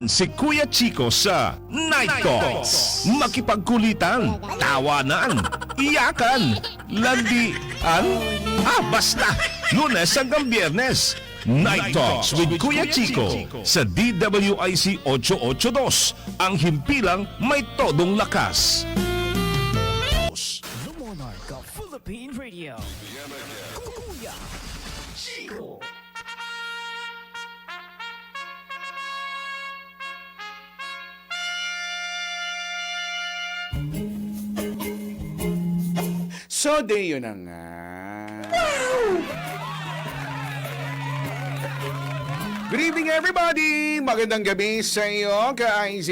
Si Kuya Chico sa Night Talks. Makipagkulitan, tawanan, iyakan, landian, basta. Lunes hanggang Biyernes. Night Talks with Kuya Chico sa DWIC 882. Ang himpilang may todong lakas. The Monarch of Philippine Radio. Kuya Chico. So, yun na nga. Good evening, everybody! Magandang gabi sa iyo, ka-IZ.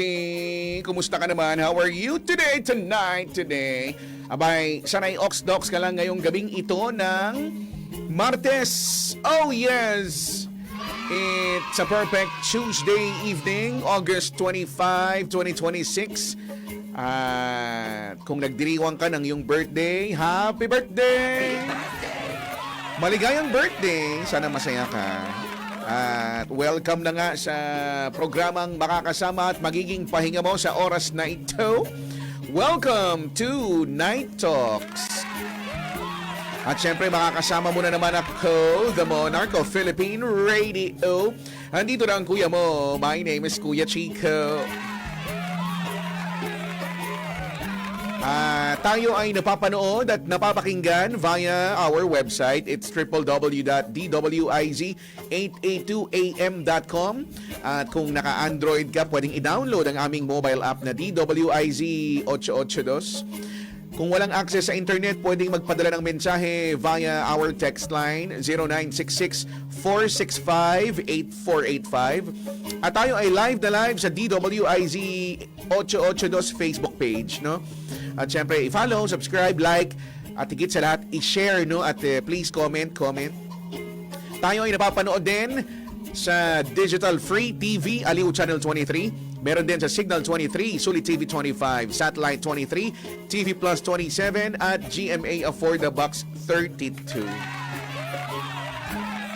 Kumusta ka naman? How are you today, today? Abay, sanay ox-dox ka lang ngayong gabing ito ng Martes. Oh, yes! It's a perfect Tuesday evening, August 25, 2026. At kung nagdiriwang ka ng iyong birthday, happy birthday! Maligayang birthday! Sana masaya ka. At welcome na nga sa programang makakasama at magiging pahinga mo sa oras na ito. Welcome to Night Talks. At syempre makakasama mo na naman ako, the Monarch of Philippine Radio. Andito na ang kuya mo. My name is Kuya Chico. Tayo ay napapanood at napapakinggan via our website. It's www.dwiz882am.com. At kung naka-Android ka, pwedeng i-download ang aming mobile app na DWIZ 882. Kung walang access sa internet, pwedeng magpadala ng mensahe via our text line 0966-465-8485. At tayo ay live na live sa DWIZ 882 Facebook page, no? At syempre, i-follow, subscribe, like, at higit sa lahat, i-share, no? At please comment. Tayo ay napapanood din sa Digital Free TV, Aliw Channel 23. Meron din sa Signal 23, Sulit TV 25, Satellite 23, TV Plus 27, at GMA Afford the Box 32.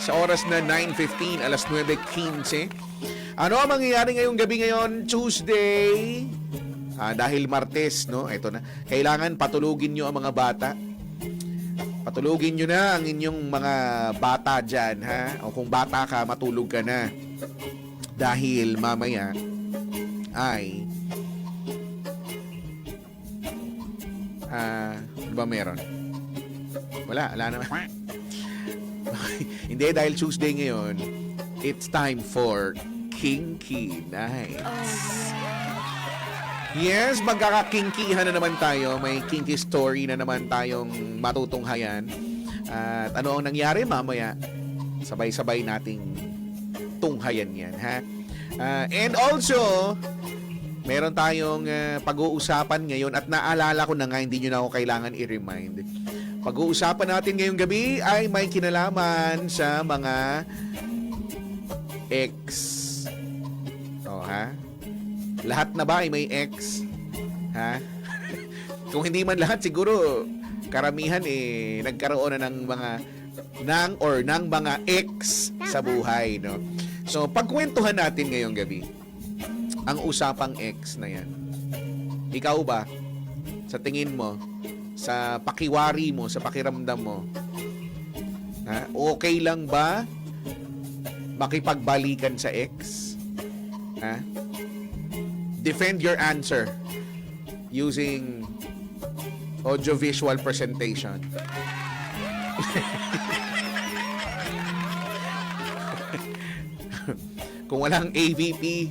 Sa oras na 9:15, alas 9:15. Ano ang mangyayari ngayong gabi ngayon, Tuesday? Dahil Martes, no? Ito na. Kailangan patulugin nyo ang mga bata. Patulugin nyo na ang inyong mga bata dyan, ha? O kung bata ka, matulog ka na. Dahil mamaya ay ano ba meron? Wala naman. Hindi, dahil Tuesday ngayon, it's time for Kinky Nights. Yes, magkakakinkihan na naman tayo. May kinky story na naman tayong matutunghayan. At ano ang nangyari mamaya? Sabay-sabay nating tunghayan yan, ha? And also, meron tayong pag-uusapan ngayon at naalala ko na nga, hindi nyo na ako kailangan i-remind. Pag-uusapan natin ngayong gabi ay may kinalaman sa mga ex. O, ha? Lahat na ba ay may ex? Ha? Kung hindi man lahat, siguro karamihan nagkaroon na ng mga ex sa buhay, no? So, pagkwentuhan natin ngayong gabi ang usapang ex na yan. Ikaw ba, sa tingin mo, sa pakiwari mo, sa pakiramdam mo, okay lang ba makipagbalikan sa ex? Ha? Defend your answer using audiovisual presentation. Kung walang AVP,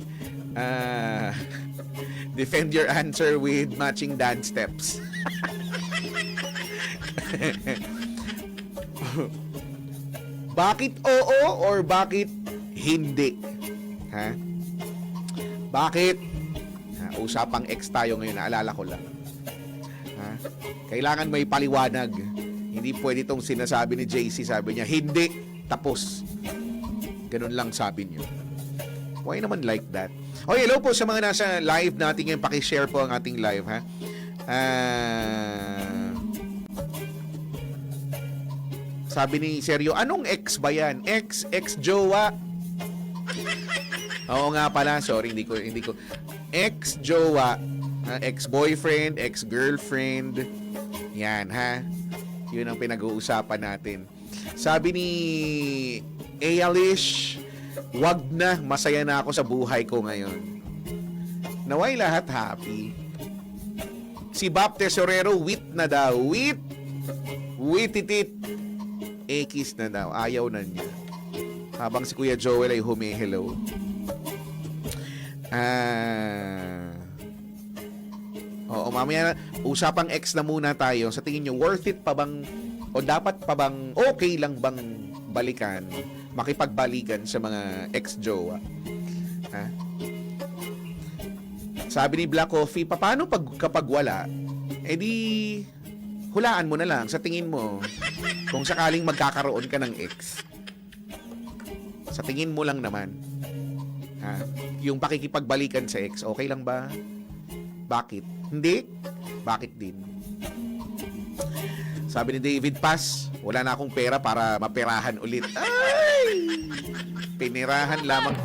defend your answer with matching dance steps. Bakit oo or bakit hindi? Ha? Bakit? Usapang ex tayo ngayon, naalala ko lang. Ha? Kailangan may paliwanag. Hindi pwede itong sinasabi ni JC, sabi niya, hindi, tapos. Ganun lang sabi niyo. Why naman like that? Okay, hello po sa mga nasa live natin ngayon. Pakishare po ang ating live, ha? Sabi ni Sergio, anong ex ba yan? Ex-jowa? Oo nga pala, sorry, hindi ko. Ex-jowa, ex-boyfriend, ex-girlfriend. Yan, ha? Yun ang pinag-uusapan natin. Sabi ni Ealish, wag na, masaya na ako sa buhay ko ngayon. Naway lahat happy. Si Bap Tesorero, wit na daw. Wititit. Ekis na daw. Ayaw na niya. Habang si Kuya Joel ay humihello. Oo, mamaya na. Usapang ex na muna tayo. Sa tingin nyo, worth it pa bang, o dapat pa bang, okay lang bang balikan, makipagbalikan sa mga ex-jowa? Ha? Sabi ni Black Coffee, paano kapag wala? Eh di, hulaan mo na lang sa tingin mo kung sakaling magkakaroon ka ng ex. Sa tingin mo lang naman. Ha? Yung pakikipagbalikan sa ex, okay lang ba? Bakit? Hindi? Bakit din? Sabi ni David Paz, wala na akong pera para maperahan ulit. Ay! Pinirahan lamang.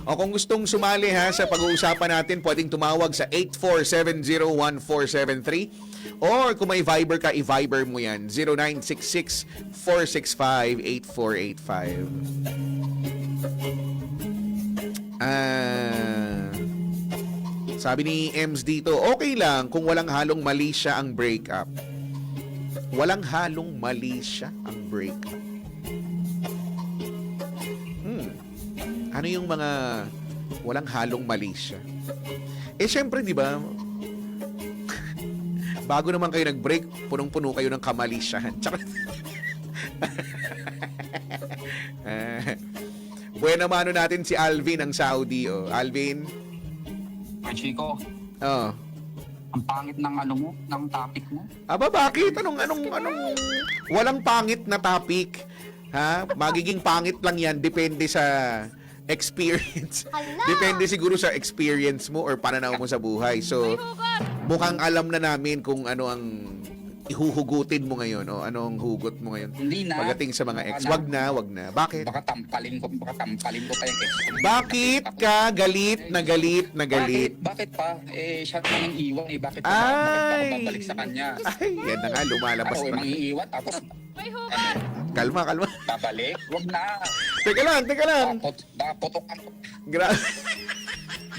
O kung gustong sumali ha sa pag-uusapan natin, pwedeng tumawag sa 847-01473 or kung may Viber ka, i-Viber mo yan, 0966-465-8485. Sabi ni Ems dito, okay lang kung walang halong mali siya ang breakup. Walang halong mali siya ang breakup. Ano yung mga walang halong mali siya? Eh, syempre, di ba? Bago naman kayo nag-break, punong-puno kayo ng kamalisyahan. Tsaka... Buena mano natin si Alvin ng Saudi. Oh. Alvin? Ay, Chico, Oh. ang pangit ng ano mo, ng topic mo. Aba, bakit? Anong... Walang pangit na topic. Ha? Magiging pangit lang yan. Depende sa experience. Depende siguro sa experience mo or pananaw mo sa buhay. So, mukhang alam na namin kung ano ang ihuhugutin mo ngayon o ano ang hugot mo ngayon. Hindi na. Pagdating sa mga ex. Wag na. Bakit? Baka tampalin ko pa yung ex ko. Bakit ka galit na galit na galit? Bakit pa? Eh, siya naman yung iwan eh. Bakit pa Ay! babalik sa kanya? Ay, yan na nga, lumalabas Ako, na. mangiiwan, tapos Kalma. babalik? Wag na. Teka lang. Putokan ko.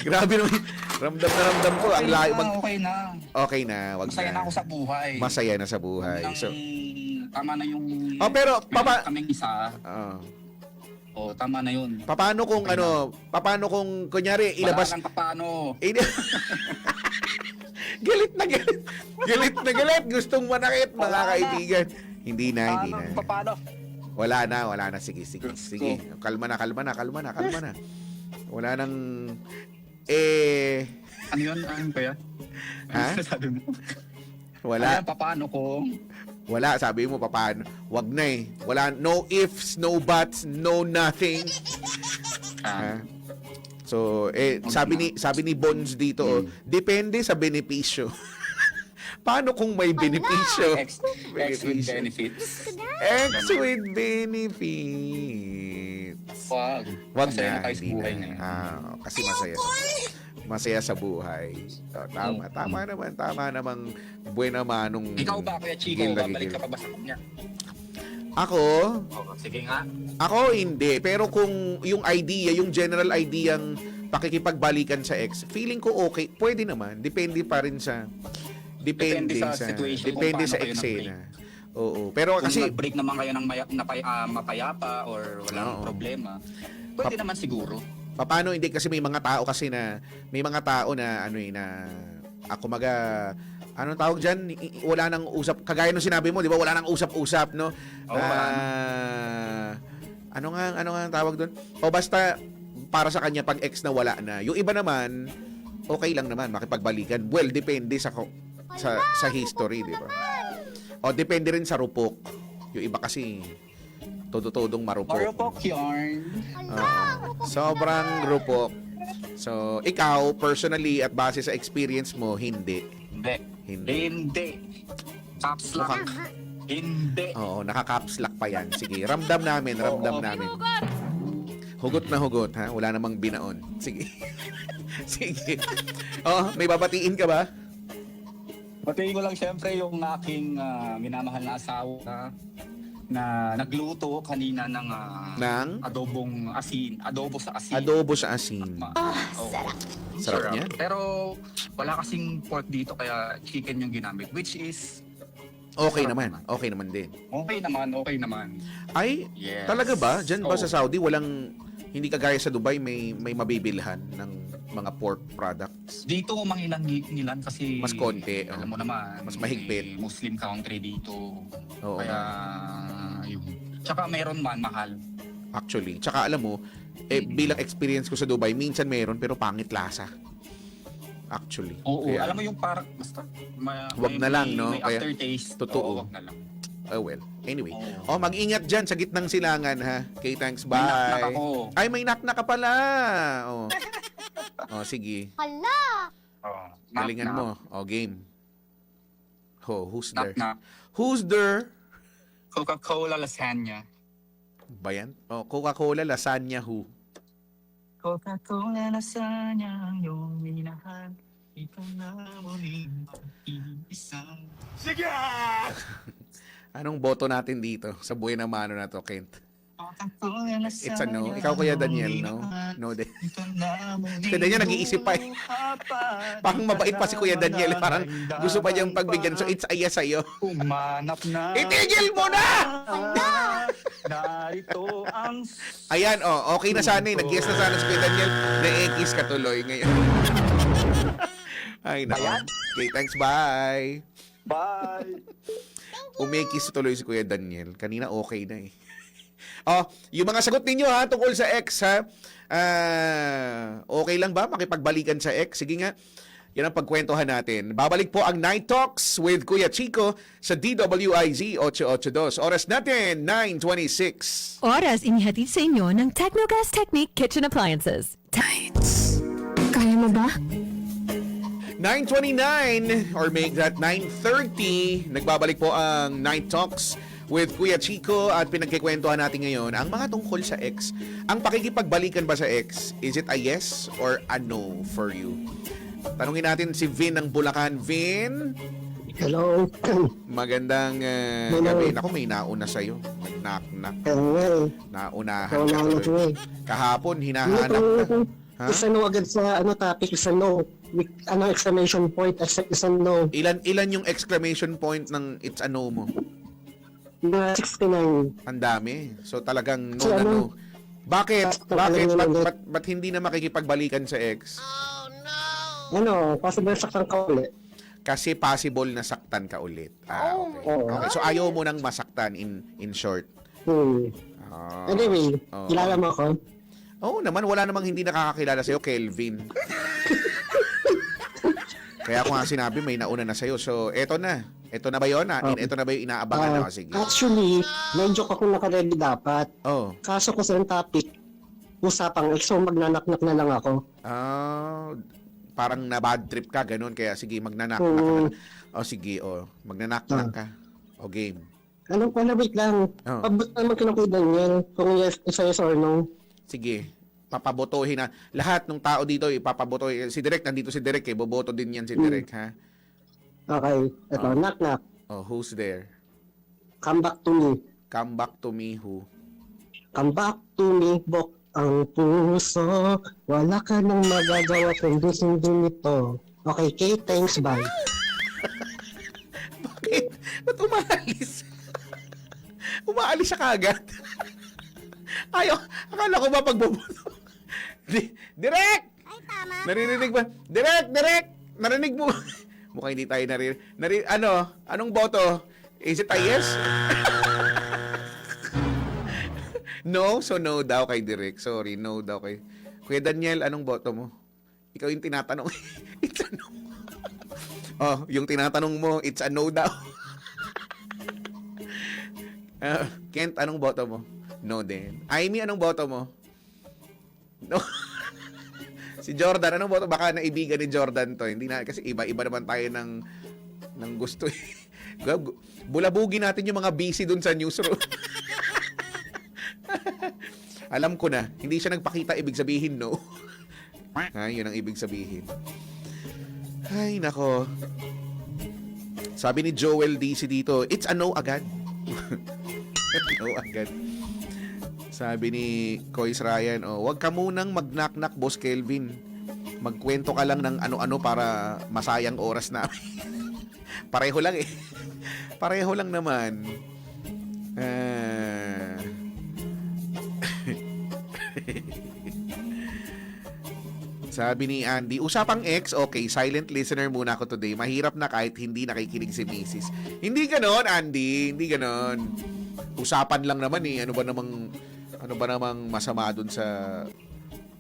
Grabe naman. Ramdam na ramdam ko. Ang layo. Okay na. Okay na, wag Masaya na na. ako sa buhay. Masaya na sa buhay. So, Tama na yung... oh, pero, kaming isa. Tama na yun. paano kung Okay paano kung, kunyari, ilabas, Wala nang paano. galit na galit. Galit na galit. Gustong manakit, mga Wala na. kaibigan. Hindi na. Paano? Wala na. Sige. Kalma na. Wala nang, Ano yun? Ano ba yan? Ha? Ano sabi mo? wala. Ano, paano kung... Wala, sabi mo, paano? Wag na eh. Wala, no ifs, no buts, no nothing. Ha? So, sabi ni Bones dito, depende sa benepisyo. Paano kung may benepisyo? Ex with benefits. Ex with benefits. Wag. Wag Masaya na, tayo sa hindi buhay na. ngayon. Kasi masaya sa buhay. Tama naman. Buena manong... Ikaw ba, Kuya Chico? Babalik ka pa ba sa kanya? Ako? Sige nga. Ako hindi. Pero kung yung idea, yung general idea ang pakikipagbalikan sa ex, feeling ko okay. Pwede naman. Depende pa rin sa... Depende sa situation. Depende Kung sa paano kayo eksena. Oo. Pero Kung kasi... nag-break naman kayo ng mapayapa or walang problema, pwede naman siguro. Paano hindi kasi may mga tao na kumaga anong tawag diyan, wala nang usap, kagaya ng sinabi mo, 'di ba, wala nang usap-usap, no? Ano nga ang tawag doon? O basta para sa kanya pag ex na wala na. Yung iba naman okay lang naman makipagbalikan. Well, depende sa history, 'di ba? O depende rin sa rupok. Yung iba kasi todo-todong marupok. Marupok yarn. Sobrang rupok. So, ikaw, personally, at base sa experience mo, hindi. Hindi. Caps lock. Hindi. Oo, naka-caps lock pa yan. Sige, ramdam namin. Hugot na hugot, ha? Wala namang binaon. Sige. Sige. Oh, may babatiin ka ba? Patayin ko lang syempre yung aking minamahal na asawa na nagluto kanina ng Ng? adobo sa asin. Adobo sa asin. Oo. Sarap niya. Pero wala kasing pork dito kaya chicken yung ginamit, which is Okay sarap naman. Okay naman din. okay naman. Ay, Yes. talaga ba? Diyan ba Oo. sa Saudi, hindi kagaya sa Dubai, may mabibilhan ng mga pork products? Dito mangilan kasi Mas konti, alam mo naman, mas mahigpit. Muslim country dito. Oo. Kaya yun. Tsaka meron man mahal. Actually. Tsaka alam mo, bilang experience ko sa Dubai, minsan meron pero pangit lasa. Actually. Oo, Kaya, alam mo yung parang basta Wag na lang, no? May Kaya, aftertaste. totoo. Oo, wag na lang. oh well. Anyway. Oo. Mag-ingat dyan sa gitnang silangan, ha? Okay, thanks. Bye. May knock-knock ako. Ay, may knock-knock ka pala. Oh. Sige. Oh, Galingan mo. Game. Who's there? Knock. Who's there? Coca-Cola lasagna. Ba yan? Coca-Cola, lasagna, who? Coca-Cola lasagna ang iyong minahal. Ikaw na muling mag-iisa. Anong boto natin dito sa buhay na mano na to, Kent? Coca-Cola lasagna. It's a no. Ikaw, Kuya Daniel, no? No din. Si Daniel nag-iisip pa eh. Parang mabait pa si Kuya Daniel. Parang gusto pa niyang pagbigyan. So, it's a yes sa'yo. Umanap na. Itigil mo na! Narito ang Ayan, okay na sana eh. Nag-yes na sana si Kuya Daniel. Na-ekis ka tuloy ngayon. Ay, nako. Okay, thanks. Bye. bye. Umekis tuloy si Kuya Daniel. Kanina okay na eh. Yung mga sagot ninyo ha, tungkol sa ex ha. Okay lang ba makipagbalikan sa ex? Sige nga. Yan ang pagkwentuhan natin. Babalik po ang Night Talks with Kuya Chico sa DWIZ 882. Oras natin, 9:26. Oras inihatid sa inyo ng Technogas Technique Kitchen Appliances. Tights. Kaya mo ba? 9:29 or make that 9:30. Nagbabalik po ang Night Talks with Kuya Chico at pinagkikwentuhan natin ngayon ang mga tungkol sa ex. Ang pakikipagbalikan ba sa ex, is it a yes or a no for you? Tanungin natin si Vin ng Bulacan. Vin, Hello. magandang Hello. gabi. Naku, may nauna sa'yo. Nag-knock-knock. Well, Naunahan ikaw ka na tuloy. ko eh. Kahapon, hinahanap ka. Ha? Isa no agad sa topic, isa no. With exclamation point, isa no. Ilan yung exclamation point ng it's a no mo? Na 69. Ang dami. So talagang no So, na ano? no. Bakit? Basta Bakit? talagang ulit. Ba't hindi na makikipagbalikan sa ex? Possible saktan ka ulit. Kasi possible na saktan ka ulit. Okay. Oh. Okay. So ayaw mo nang masaktan in short. Ah. Anyway, Oh. kilala mo ako? Oo naman, wala namang hindi nakakakilala sa'yo, Kelvin. Kaya ako nga sinabi, may nauna na sa'yo. So, eto na. Eto na ba yun? Eto na ba yung inaabangan na? Sige. Actually, medyo ako nakaready dapat. Oh. Kaso ko sa topic, usapang ex, so magnanaknak na lang ako. Parang na bad trip ka, ganun. Kaya sige, magnanak-nak ka na. Sige, magnanak-nak ka. Game. Anong pala, wait lang. Oh. Pabot naman kinakuha Daniel kung yes or no. Sige, papabotohin na. Lahat ng tao dito, ipapabotohin. Si Direk, nandito si Direk, boboto din yan si Direk, ha? Okay, ito, knock-knock. Who's there? Come back to me. Come back to me, who? Come back to me, bok ang puso. Wala ka nang magagawa kundi sundin ito. Okay, Kate, thanks, bye. Bakit? Ba't umaalis? Umaalis siya kagad. Akala ko ba pagboboto? Direk! Ay, tama. Naririnig ba? Direk! Narinig mo? Mukhang hindi tayo narinig. Anong boto? Is it a yes? No? So no daw kay Direk. Sorry, no daw kay... Kuya Daniel, anong boto mo? Ikaw yung tinatanong. It's a no. Yung tinatanong mo, it's a no daw. Kent, anong boto mo? No din. Amy, anong boto mo? No. Si Jordan, anong boto? Baka naibigan ni Jordan to. Hindi na, kasi iba-iba naman tayo ng gusto. Bulabugin natin yung mga busy dun sa newsroom. Alam ko na, hindi siya nagpakita, ibig sabihin no. Ha, yun ang ibig sabihin. Ay, nako. Sabi ni Joel DC dito, it's a no agad. No agad. Sabi ni Kois Ryan, wag ka munang mag-knock-knock, Boss Kelvin. Magkwento ka lang ng ano-ano para masayang oras namin. Pareho lang eh. Pareho lang naman. Sabi ni Andy, usapang ex, okay, silent listener muna ako today. Mahirap na kahit hindi nakikinig si Mrs. Hindi ganon, Andy. Hindi ganon. Usapan lang naman eh. Ano ba namang masama dun sa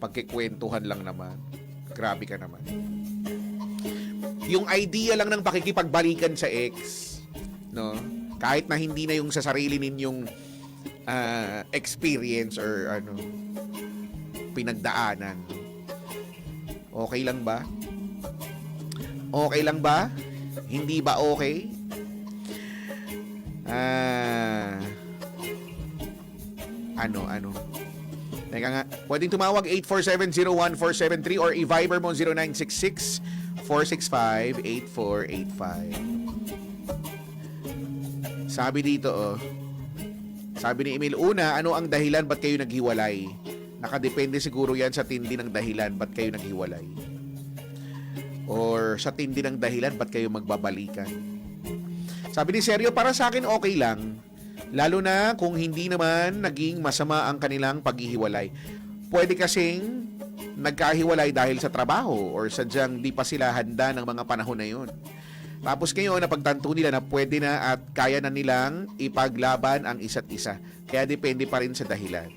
pagkikwentuhan lang naman. Grabe ka naman. Yung idea lang ng pakikipagbalikan sa ex, no? Kahit na hindi na yung sa sarili ninyong experience or pinagdaanan. Okay lang ba? Okay lang ba? Hindi ba okay? Ano? Teka nga, pwedeng tumawag 847-01473 or i-Viber mo 0966-465-8485. Sabi dito, sabi ni Emil, una, ano ang dahilan ba't kayo naghiwalay? Nakadepende siguro yan sa tindi ng dahilan ba't kayo naghiwalay. Or sa tindi ng dahilan ba't kayo magbabalikan. Sabi ni Sergio, para sa akin okay lang. Lalo na kung hindi naman naging masama ang kanilang paghihiwalay. Pwede kasing nagkahiwalay dahil sa trabaho or sadyang di pa sila handa ng mga panahon na yun. Tapos ngayon, napagtanto nila na pwede na at kaya na nilang ipaglaban ang isa't isa. Kaya depende pa rin sa dahilan.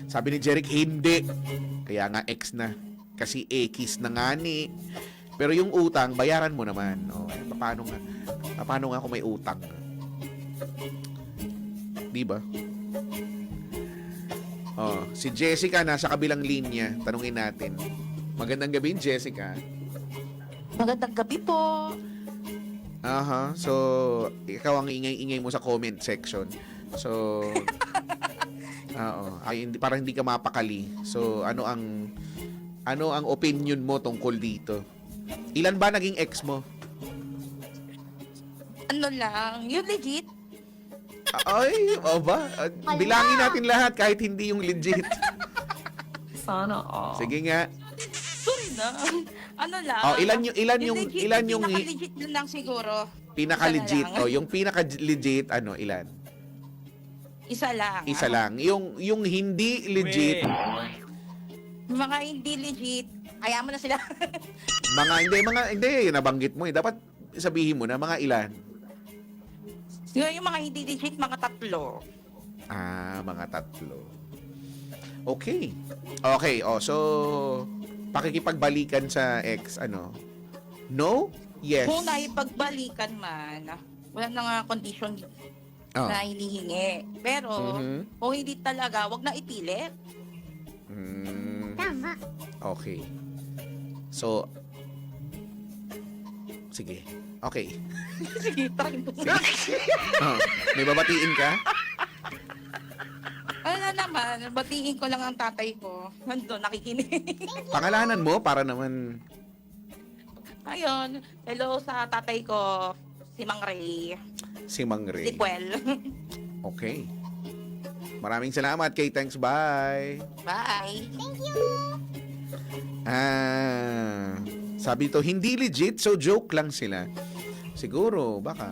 Sabi ni Jeric, hindi. Kaya nga ex na. Kasi ekis na nga ni. Pero yung utang, bayaran mo naman. Paano nga kung may utang? Di ba? Si Jessica nasa kabilang linya. Tanungin natin. Magandang gabi, Jessica. Magandang gabi po. Aha. So, ikaw ang ingay-ingay mo sa comment section. So, parang hindi ka mapakali. So, ano ang opinion mo tungkol dito? Ilan ba naging ex mo? Ano lang, yung legit. Ay, ba? Bilangin natin lahat kahit hindi yung legit. Sana all. Sige nga. Sorry na. Ano lang. Ilan yung pinaka-legit na lang siguro. pinaka-legit? Isa na lang. Yung pinaka-legit, ilan? Isa lang. Isa lang. Yung hindi legit, Mga hindi legit, kaya mo na sila. hindi, nabanggit mo eh. Dapat sabihin mo na mga ilan. Yung mga hindi legit, mga 3. Mga 3. Okay. Okay, so pakikipagbalikan sa ex, No? Yes. Kung naipagbalikan man, wala na nga condition na hinihingi. Pero, kung hindi talaga, wag na ipilit. Tama. Okay. So, sige. Okay. Sige, try mo. May babatiin ka? Ano na naman, batiin ko lang ang tatay ko. Nandun, nakikinig. Pangalanan mo para naman... Ayun, hello sa tatay ko, si Mang Ray. Si Mang Ray. Si Puel. Okay. Maraming salamat, Kay. Thanks. Bye. Bye. Sabi ito, hindi legit, so joke lang sila. Siguro, baka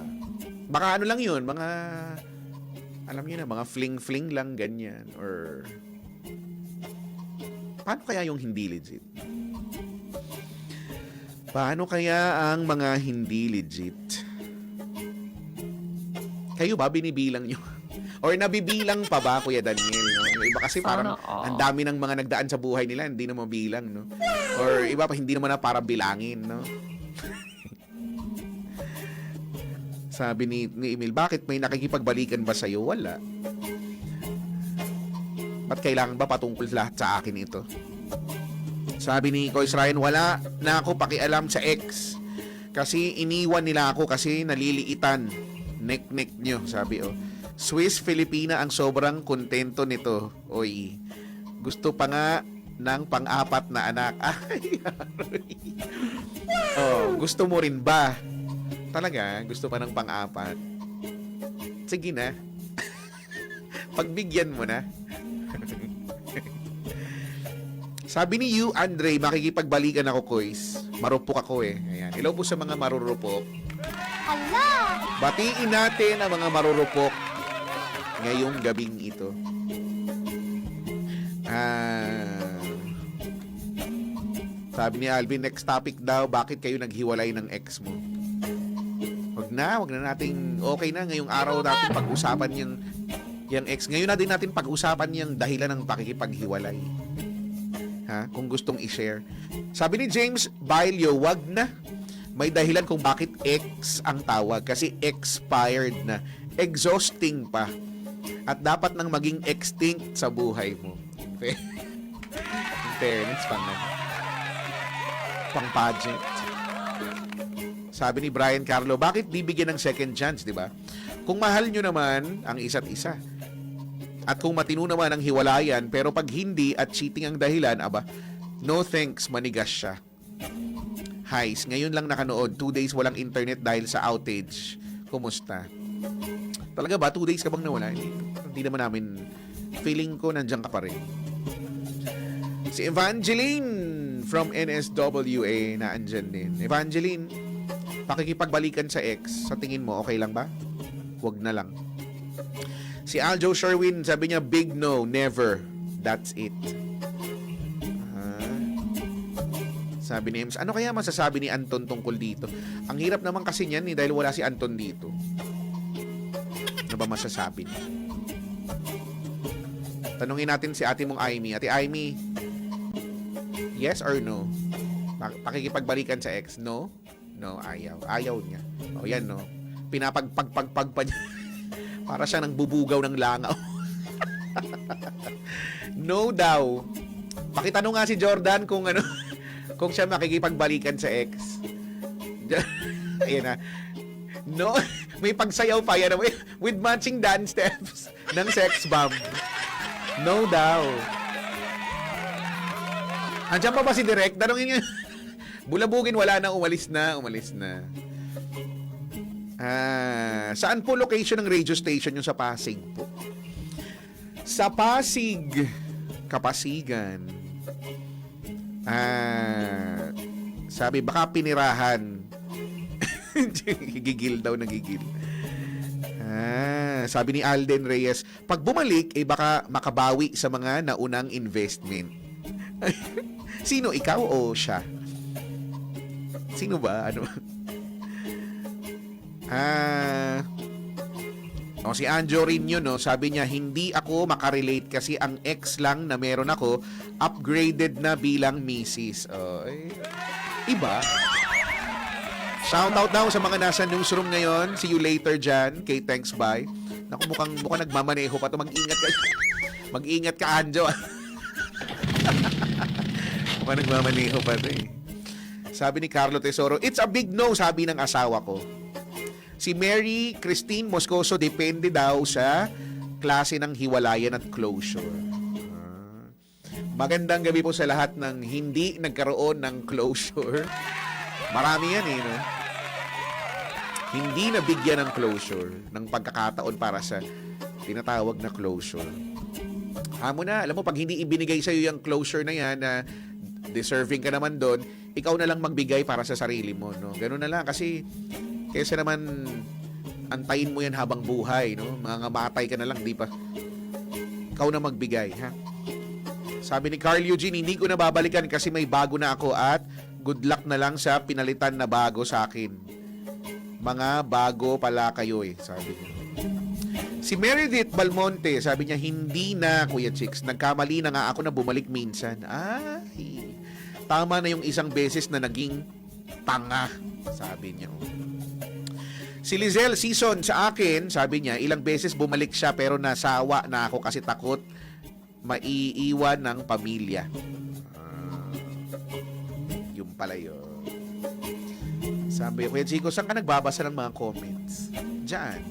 ano lang yun, mga, alam niyo na, mga fling-fling lang, ganyan. Or, paano kaya yung hindi legit? Paano kaya ang mga hindi legit? Kayo ba, binibilang nyo? Or nabibilang pa ba, Kuya Daniel? No? Yung iba kasi parang ang dami ng mga nagdaan sa buhay nila, hindi na mabilang, no? Or iba pa, hindi naman na para bilangin, no? Sabi ni Emil, bakit may nakikipagbalikan ba sa'yo? Wala. Ba't kailangan ba patungkol lahat sa akin ito? Sabi ni Kois Ryan, wala na ako pakialam sa ex. Kasi iniwan nila ako kasi naliliitan. Nek-nek nyo, sabi Swiss Filipina ang sobrang kontento nito. Oy, gusto pa nga ng pang-apat na anak. Ay, aroy. Oh, gusto mo rin ba? Talaga, gusto pa ng pang-apat? Sige na. Pagbigyan mo na. Sabi ni you, Andre, makikipagbalikan ako, Kois. Marupok ako eh. Ayan. Hello po sa mga marurupok. Batiin natin ang mga marurupok ngayong gabing ito. Sabi ni Alvin, next topic daw, bakit kayo naghiwalay ng ex mo? Wag na nating, okay na ngayong araw natin pag-usapan yung ex. Ngayon na din natin pag-usapan yung dahilan ng pakikipaghiwalay. Ha? Kung gustong i-share. Sabi ni James Bailio, wag na. May dahilan kung bakit ex ang tawag. Kasi expired na. Exhausting pa. At dapat nang maging extinct sa buhay mo. In fairness, pang pageant. Sabi ni Brian Carlo, bakit bibigyan ng second chance, di ba? Kung mahal nyo naman ang isa't isa. At kung matino naman ang hiwalayan, pero pag hindi at cheating ang dahilan, aba, no thanks, manigas siya. Highs, ngayon lang nakanood, 2 days walang internet dahil sa outage. Kumusta? Talaga ba? 2 days ka bang nawala? Hindi naman namin, feeling ko nandiyan ka pa rin. Si Evangeline from NSWA na andyan din. Evangeline, pakikipagbalikan sa ex, sa tingin mo, okay lang ba? Huwag na lang. Si Aljo Sherwin, sabi niya, big no, never. That's it. Sabi ni Ems, ano kaya masasabi ni Anton tungkol dito? Ang hirap naman kasi niyan dahil wala si Anton dito. Ano ba masasabi niya? Tanungin natin si ate mong Aimee. Ate Aimee, yes or no? Pakikipagbalikan sa ex? No? No, ayaw. Ayaw niya. O yan, no? Pinapagpagpagpag pa niya. Para siya nang bubugaw ng langaw. No daw. Pakitanong nga si Jordan kung ano, kung siya makikipagbalikan sa ex. Ayan na. No, may pagsayaw pa yan with matching dance steps ng sex bomb. No daw. Andiyan pa ba si Direk? Tanungin niyo. Bulabugin, wala na, umalis na. Saan po location ng radio station yung sa Pasig po? Sa Pasig, Kapasigan. Sabi, baka pinirahan. Gigil daw, nagigil. Sabi ni Alden Reyes, pag bumalik, baka makabawi sa mga naunang investment. Sino, ikaw o siya? Sino ba? Ano? Si Anjo rin yun, no? Sabi niya, hindi ako makarelate kasi ang ex lang na meron ako, upgraded na bilang misis. Iba. Shoutout daw sa mga nasa newsroom ngayon. See you later dyan. Kay thanks, bye. Naku, mukhang nagmamaneho pa to. Mag-ingat ka. Mag-ingat ka, Anjo. Mukhang nagmamaneho pa to eh. Sabi ni Carlo Tesoro, it's a big no, sabi ng asawa ko. Si Mary Christine Moscoso, depende daw sa klase ng hiwalayan at closure. Magandang gabi po sa lahat ng hindi nagkaroon ng closure. Marami yan eh, no? Hindi nabigyan ng closure, ng pagkakataon para sa tinatawag na closure. Hamo na, alam mo, pag hindi ibinigay sa'yo yung closure na yan, na deserving ka naman doon, ikaw na lang magbigay para sa sarili mo, no? Ganun na lang, kasi kaysa naman antayin mo yan habang buhay, no? Mangamatay ka na lang, di pa? Ikaw na magbigay, ha? Sabi ni Carl Eugene, hindi ko na babalikan kasi may bago na ako at good luck na lang sa pinalitan na bago sa akin. Mga bago pala kayo eh, sabi niya. Si Meredith Balmonte, sabi niya, hindi na, Kuya Chicks. Nagkamali na nga ako na bumalik minsan. Ay, tama na yung isang beses na naging tanga, sabi niya. Si Lizelle Season, sa akin, sabi niya, ilang beses bumalik siya pero nasawa na ako kasi takot maiiwan ng pamilya. Yung pala yun. Sabi, Kuya Chico, saan ka nagbabasa ng mga comments? Diyan.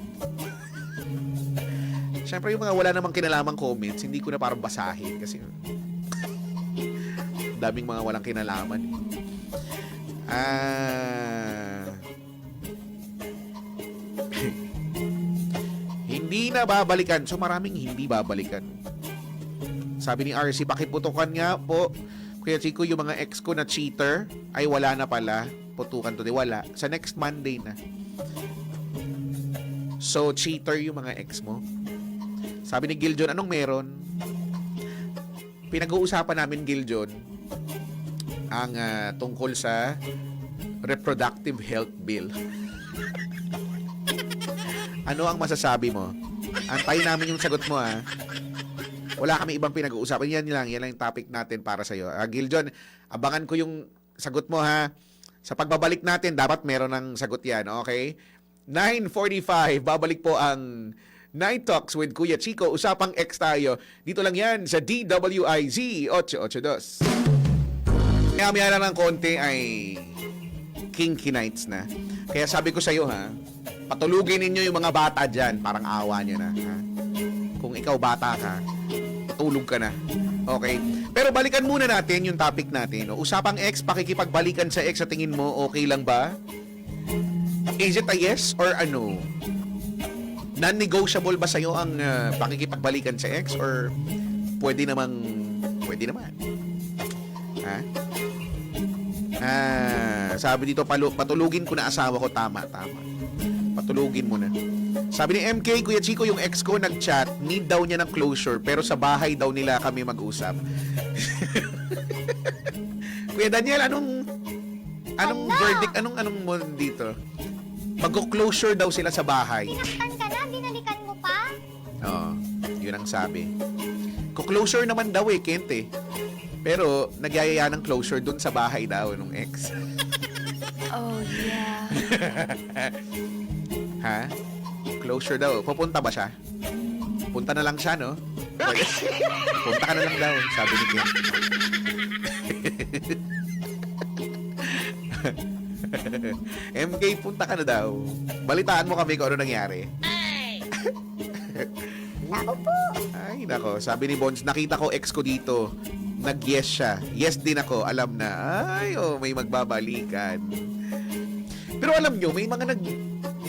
Siyempre, yung mga wala namang kinalamang comments, hindi ko na parang basahin kasi daming mga walang kinalaman. Hindi na babalikan. So, maraming hindi babalikan. Sabi ni RC, pakiputukan nga po. Kuya Chico, yung mga ex ko na cheater, ay wala na pala. Putukan to, di wala. Sa next Monday na. So, cheater yung mga ex mo. Sabi ni Giljon, anong meron? Pinag-uusapan namin, Giljon, ang tungkol sa reproductive health bill. Ano ang masasabi mo? Antayin namin yung sagot mo, ha? Wala kami ibang pinag-uusapan. Yan lang yung topic natin para sa'yo. Giljon, abangan ko yung sagot mo, ha? Sa pagbabalik natin, dapat meron ng sagot yan, okay? 9:45, babalik po ang Night Talks with Kuya Chico. Usapang ex tayo. Dito lang yan sa DWIZ 882. Kaya lang ng konti ay Kinky Nights na. Kaya sabi ko sa'yo, ha? Patulugin ninyo yung mga bata dyan. Parang awa nyo na, ha? Kung ikaw bata ka, patulog ka na. Okay? Pero balikan muna natin yung topic natin. No? Usapang ex, pakikipagbalikan sa ex, sa tingin mo, okay lang ba? Is it a yes or a no? Non-negotiable ba sa'yo ang pakikipagbalikan sa ex? Or pwede naman? Ha? Sabi dito, patulugin ko na asawa ko. Tama. Patulugin mo na. Sabi ni MK, Kuya Chico, yung ex ko nag-chat, need daw niya ng closure, pero sa bahay daw nila kami mag-usap. Kuya Daniel, anong verdict, anong mo dito? Mag-closure daw sila sa bahay. Sinaktan ka na, binalikan mo pa? Oo, yun ang sabi. Closure naman daw Kent eh. Pero nagyayaya ng closure dun sa bahay daw nung ex. Oh, yeah. Ha? Closure daw. Pupunta ba siya? Punta na lang siya, no? Punta ka na lang daw, sabi ni Kent. MK, punta ka na daw. Balitaan mo kami kung ano nangyari. Nako po. Ay, nako. Sabi ni Bones, nakita ko ex ko dito. Nag-yes siya. Yes din ako. Alam na. Ay, may magbabalikan. Pero alam nyo, may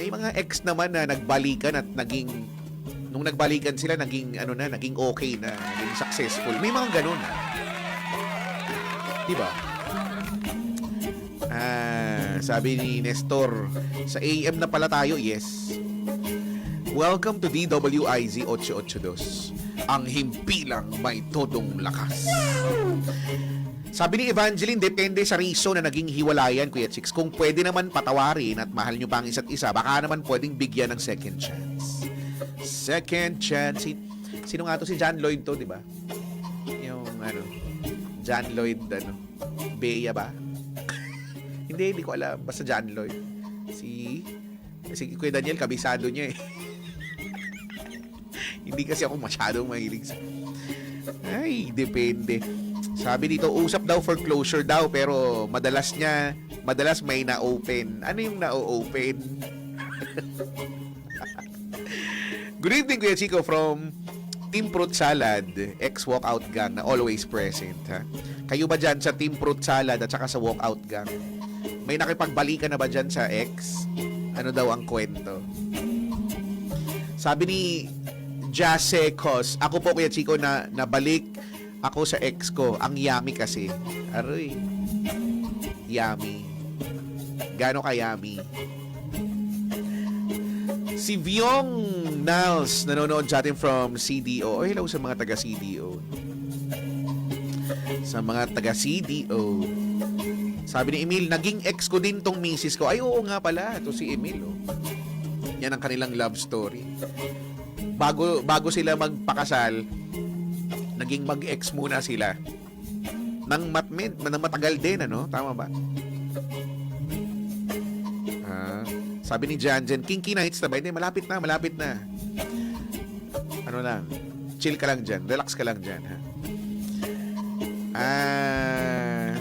mga ex naman na nagbalikan at nung nagbalikan sila, naging okay na, naging successful. May mga ganun. Diba? Sabi ni Nestor, sa AM na pala tayo, yes. Welcome to DWIZ 882. Ang himpilang may todong lakas. Sabi ni Evangeline, depende sa reason na naging hiwalayan, Kuya Chicks. Kung pwede naman patawarin at mahal nyo pa ang isa't isa, baka naman pwedeng bigyan ng second chance. Second chance. Sino nga to? Si John Lloyd to, di ba? Yung John Lloyd, Bea ba? Hindi ko alam. Basta John Lloyd. Si Kuya Daniel, kabisado niya eh. Hindi kasi ako masyadong mahilig sa... Ay, depende. Sabi dito, usap daw for closure daw, pero madalas may na-open. Ano yung na-open? Good evening, Kuya Chico, from Team Fruit Salad, ex-walkout gang na always present. Ha? Kayo ba dyan sa Team Fruit Salad at saka sa walkout gang? May nakipagbalikan na ba dyan sa ex? Ano daw ang kwento? Sabi ni Jasekos, ako po, Kuya Chico, na nabalik ako sa ex ko. Ang yummy kasi. Aroy. Yummy. Gano'n ka yummy? Si Vyong Nals, nanonood sa atin from CDO. Oh, hello sa mga taga-CDO. Sa mga taga-CDO. Sabi ni Emil, naging ex ko din tong misis ko. Ay, oo nga pala. Ito si Emil, oh. Yan ang kanilang love story. Bago sila magpakasal, naging mag-ex muna sila. Nang matagal din, ano? Tama ba? Sabi ni Janjen, Kinky Nights na ba? Hindi, malapit na. Ano lang, chill ka lang dyan, relax ka lang dyan, ha?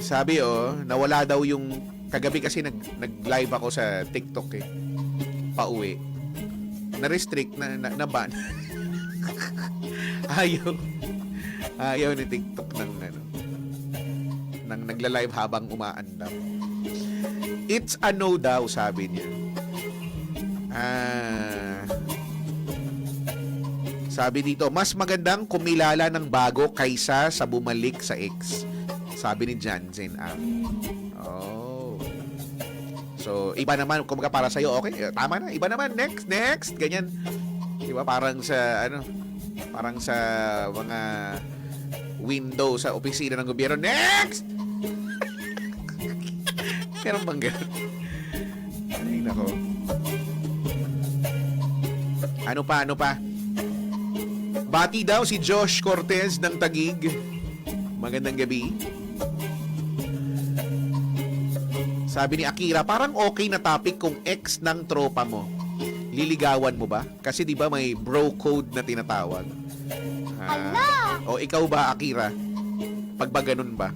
Sabi, nawala daw yung, kagabi kasi nag-live ako sa TikTok, pauwi. Na-restrict, na-ban. Ayaw ni TikTok ng nang nagla-live habang umaandam. It's a no daw, sabi niya. Sabi dito, mas magandang kumilala ng bago kaysa sa bumalik sa ex. Sabi ni Janzen Oh. So, iba naman, kung para sa'yo, okay, tama na, iba naman, next, ganyan. Diba, parang sa mga window sa opisina ng gobyerno, next! Meron bang ganun? Ay, nako. Ano pa? Bati daw si Josh Cortez ng Taguig. Magandang gabi. Sabi ni Akira, parang okay na topic kung ex ng tropa mo. Liligawan mo ba? Kasi di ba may bro code na tinatawag? O ikaw ba, Akira? Pag ba ganun ba?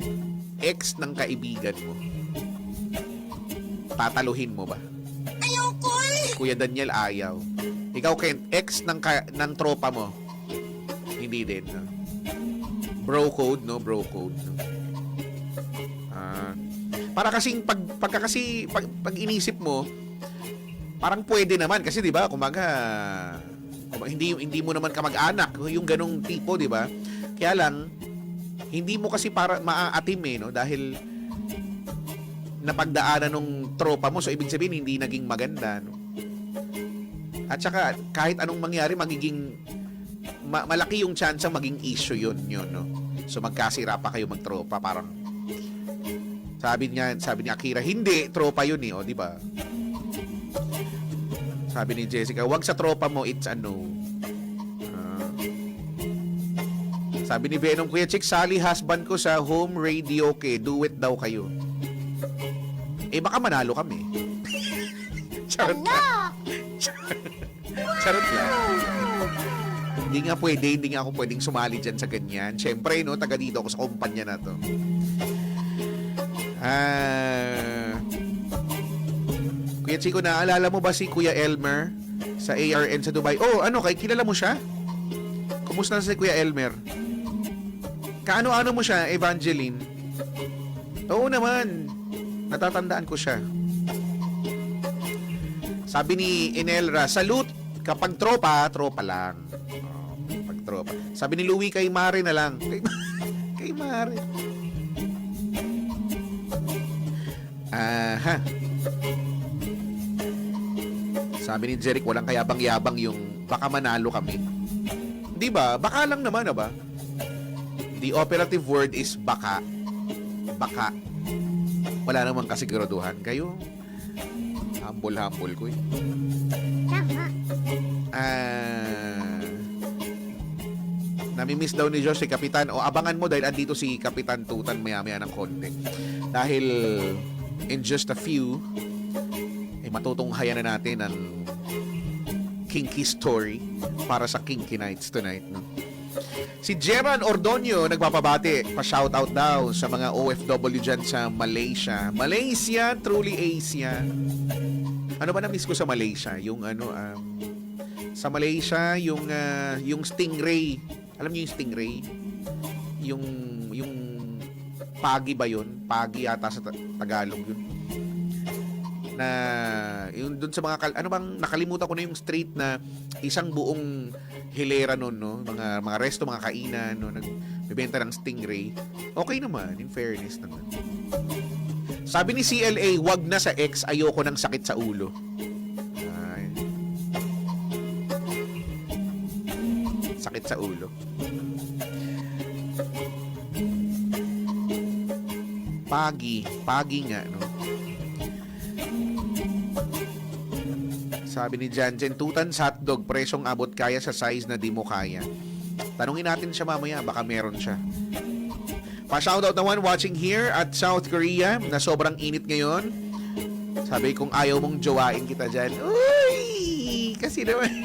Ex ng kaibigan mo. Tataluhin mo ba? Ayoko eh! Kuya Daniel, ayaw. Ikaw, Kent, ex ng tropa mo. Hindi din, no? Bro code, no? Bro code, no? Para kasing pag inisip mo, parang pwede naman kasi 'di ba? Kumaga hindi mo naman kamag-anak yung ganong tipo, 'di ba? Kaya lang hindi mo kasi para maaatim no dahil napagdaanan nung tropa mo, so ibig sabihin hindi naging maganda, no? At saka kahit anong mangyari magiging malaki yung chance maging issue yun, no? So magkasira pa kayo magtropa, parang sabi ni Akira, hindi tropa yun eh, o di ba? Sabi ni Jessica, wag sa tropa mo, it's a no. Sabi ni Venom, Kuya Chick, sali husband ko sa home radio ke, do it daw kayo. Baka manalo kami. Charot lang. Charot lang. Hindi nga ako pwedeng sumali dyan sa ganyan. Siyempre, no, taga dito ako sa kumpanya na to. Kuya Chico, naalala mo ba si Kuya Elmer sa ARN sa Dubai? Oh, kilala mo siya? Kumusta na si Kuya Elmer? Kaano-ano mo siya, Evangeline? Oo naman. Natatandaan ko siya. Sabi ni Inelra, salute kapag tropa lang. Pag tropa. Sabi ni Louie, kay Mare na lang. Kay Mare. Sabi ni Jeric, walang kayabang-yabang yung baka manalo kami. Di ba? Baka lang naman, ba? The operative word is baka. Baka. Wala namang kasiguraduhan. Kayo, humble ko eh. Namimiss daw ni Josh si Kapitan. O abangan mo dahil andito si Kapitan Tutan maya-maya ng konti. Dahil in just a few, matutunghayan na natin ang kinky story para sa Kinky Nights tonight, no? Si Jeran Ordonio nagpapabati, pa-shoutout daw sa mga OFW dyan sa Malaysia. Malaysia, truly Asia. Ano ba na-miss ko sa Malaysia? Yung sa Malaysia, yung stingray. Alam niyo yung stingray? Yung pagi ba yun? Pagi yata sa Tagalog yun. Na yung doon sa mga nakalimutan ko na yung street na isang buong hilera noon, no, mga resto, mga kainan, no, nagbebenta ng stingray. Okay naman, in fairness naman. Sabi ni CLA, wag na sa ex, ayoko ng sakit sa ulo. Ay. Sakit sa ulo. Pagi nga, no. Sabi ni Janjen, Tutan hotdog, presyong abot kaya sa size na di mo kaya. Tanungin natin siya mamaya, baka meron siya. Pa-shoutout naman watching here at South Korea na sobrang init ngayon. Sabi kung ayaw mong jowain kita dyan. Uy! Kasi naman.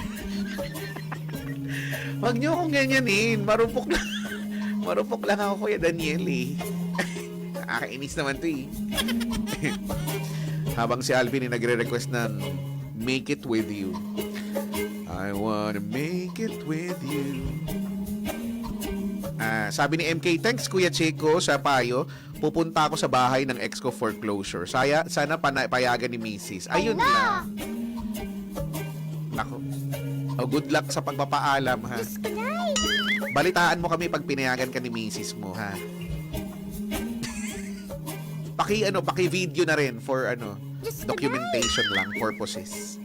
Wag niyo akong ganyanin. Marupok lang ako, Kuya Daniel eh. Nakakainis naman to eh. Habang si Alvin nagre-request ng Make It With You. I wanna make it with you. Sabi ni MK, thanks Kuya Chico sa payo. Pupunta ako sa bahay ng ex ko for closure. Sana payagan ni Mrs. Ayun lang. Nako. Oh, good luck sa pagpapaalam, ha? Balitaan mo kami pag pinayagan ka ni Mrs. mo, ha? Paki-video na rin for documentation lang purposes.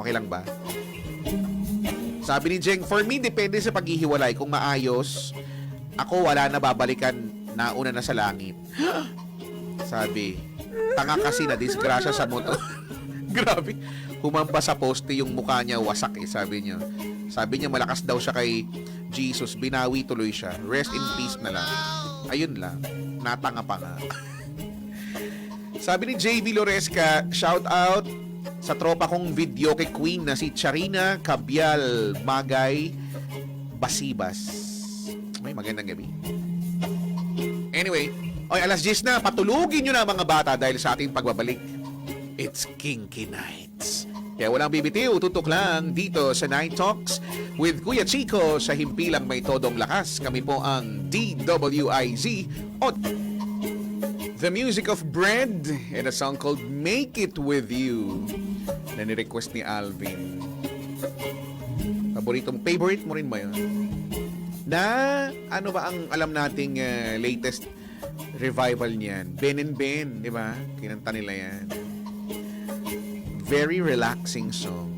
Okay lang ba? Sabi ni Jeng, for me, depende sa paghihiwalay. Kung maayos, ako wala na babalikan, nauna na sa langit. Sabi, tanga kasi na disgrasya sa motor. Grabe. Humamba sa poste yung mukha niya, wasak sabi niya. Sabi niya, malakas daw siya kay Jesus. Binawi tuloy siya. Rest in peace na lang. Ayun lang. Natanga pa nga. Sabi ni JV Loresca, shout out sa tropa kong video kay Queen na si Charina Cabial Magay Basibas. May magandang gabi. Anyway, alas 10 na. Patulugin nyo na mga bata dahil sa ating pagbabalik. It's Kinky Nights. Kaya walang bibitiw, tutok lang dito sa Night Talks with Kuya Chico sa himpilang may todong lakas. Kami po ang DWIZ o The Music of Bread and a song called Make It With You na ni-request ni Alvin. Favorite mo rin ba yun? Na ano ba ang alam nating latest revival niyan? Ben and Ben, di ba? Kinanta nila yan. Very relaxing song.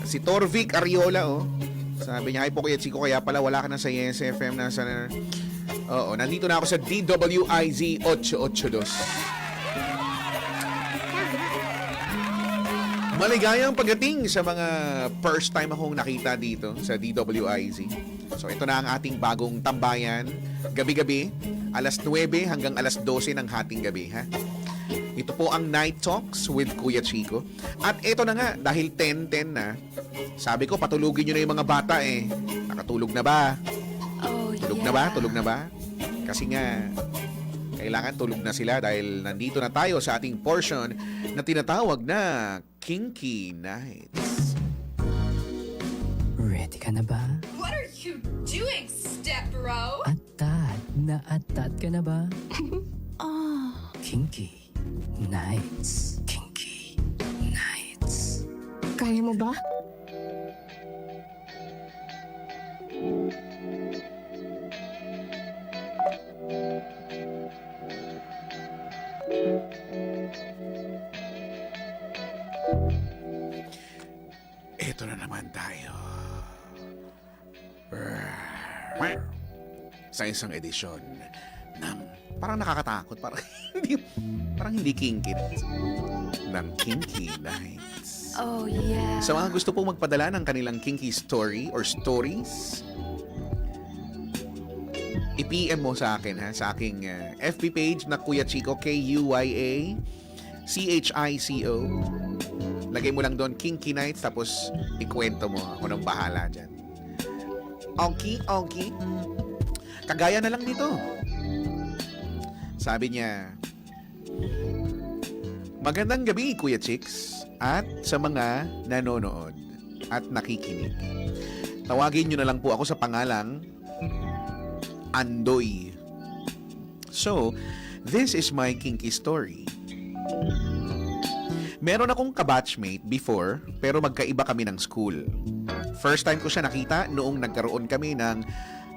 Si Torvik Ariola, sabi niya, ay po Kuya Chico, kaya pala wala ka na sa YesFM, nasa na. Oo, nandito na ako sa DWIZ 882. Maligayang pagdating sa mga first time akong nakita dito sa DWIZ. So ito na ang ating bagong tambayan. Gabi-gabi, alas 9 hanggang alas 12 ng hating gabi, ha? Ito po ang Night Talks with Kuya Chico. At ito na nga, dahil 10-10 na, sabi ko, patulugin nyo na yung mga bata Nakatulog na ba? Tulog na ba? Kasi nga, kailangan tulog na sila dahil nandito na tayo sa ating portion na tinatawag na Kinky Nights. Ready ka na ba? What are you doing, step bro? Atat ka na ba? Kinky Nights. Kinky Nights. Kaya mo ba? Ito na naman tayo. Sa isang edisyon ng parang nakakatakot, parang hindi kinky ng Kinky Nights. Oh, yeah. Sa mga gusto pong magpadala ng kanilang kinky story or stories, i-PM mo sa akin, ha, sa aking FB page na Kuya Chico, KUYA CHICO. Lagay mo lang doon Kinky Nights, tapos ikwento mo. Ako nang bahala dyan. Okay. Kagaya na lang dito. Sabi niya, magandang gabi, Kuya Chicks, at sa mga nanonood at nakikinig. Tawagin nyo na lang po ako sa pangalang Andoy. So, this is my kinky story. Meron akong kabatchmate before, pero magkaiba kami ng school. First time ko siya nakita noong nagkaroon kami ng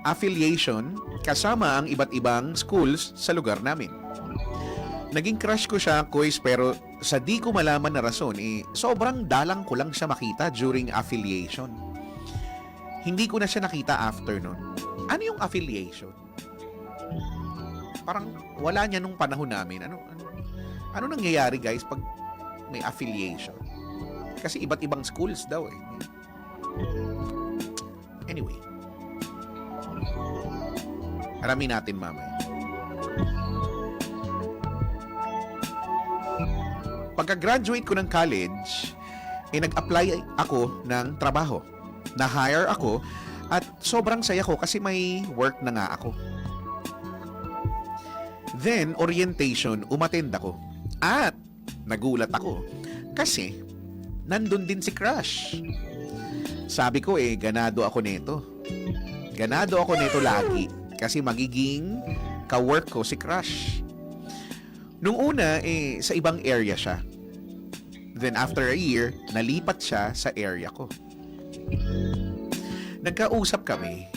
affiliation kasama ang iba't ibang schools sa lugar namin. Naging crush ko siya, Kuys, pero sa di ko malaman na rason, sobrang dalang ko lang siya makita during affiliation. Hindi ko na siya nakita after nun. Ano yung affiliation? Parang wala niya nung panahon namin. Ano nangyayari, guys, pag may affiliation? Kasi iba't ibang schools daw Anyway. Aramin natin mamaya. Pagka-graduate ko ng college, nag-apply ako ng trabaho. Na-hire ako at sobrang saya ko kasi may work na nga ako. Then, orientation, umattend ako. At nagulat ako kasi nandun din si Crush. Sabi ko ganado ako nito. Ganado ako nito lagi kasi magiging ka-work ko si Crush. Nung una, sa ibang area siya. Then after a year, nalipat siya sa area ko. Nagkausap kami.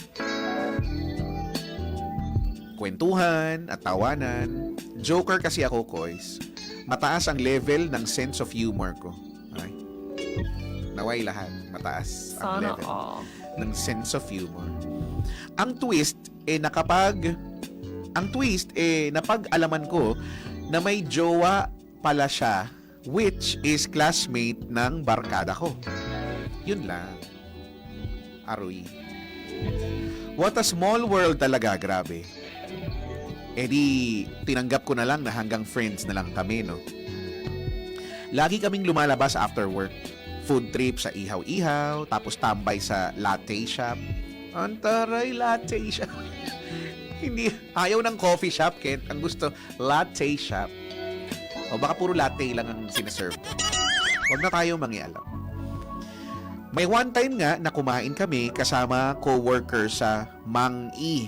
Kwentuhan at tawanan. Joker kasi ako, Koys. Mataas ang level ng sense of humor ko. Okay? Naway lahat. Mataas ang level ng sense of humor. Ang twist, napag-alaman ko na may jowa pala siya, which is classmate ng barkada ko. Yun lang. Aroy. What a small world talaga, grabe. Di, tinanggap ko na lang na hanggang friends na lang kami, no? Lagi kaming lumalabas after work. Food trip sa ihaw-ihaw, tapos tambay sa latte shop. Antaray, latte shop. Hindi, ayaw ng coffee shop, Kent. Ang gusto, latte shop. O baka puro latte lang ang sinaserve ko. Huwag na tayo mangialam. May one time nga na kumain kami kasama co-worker sa Mang E.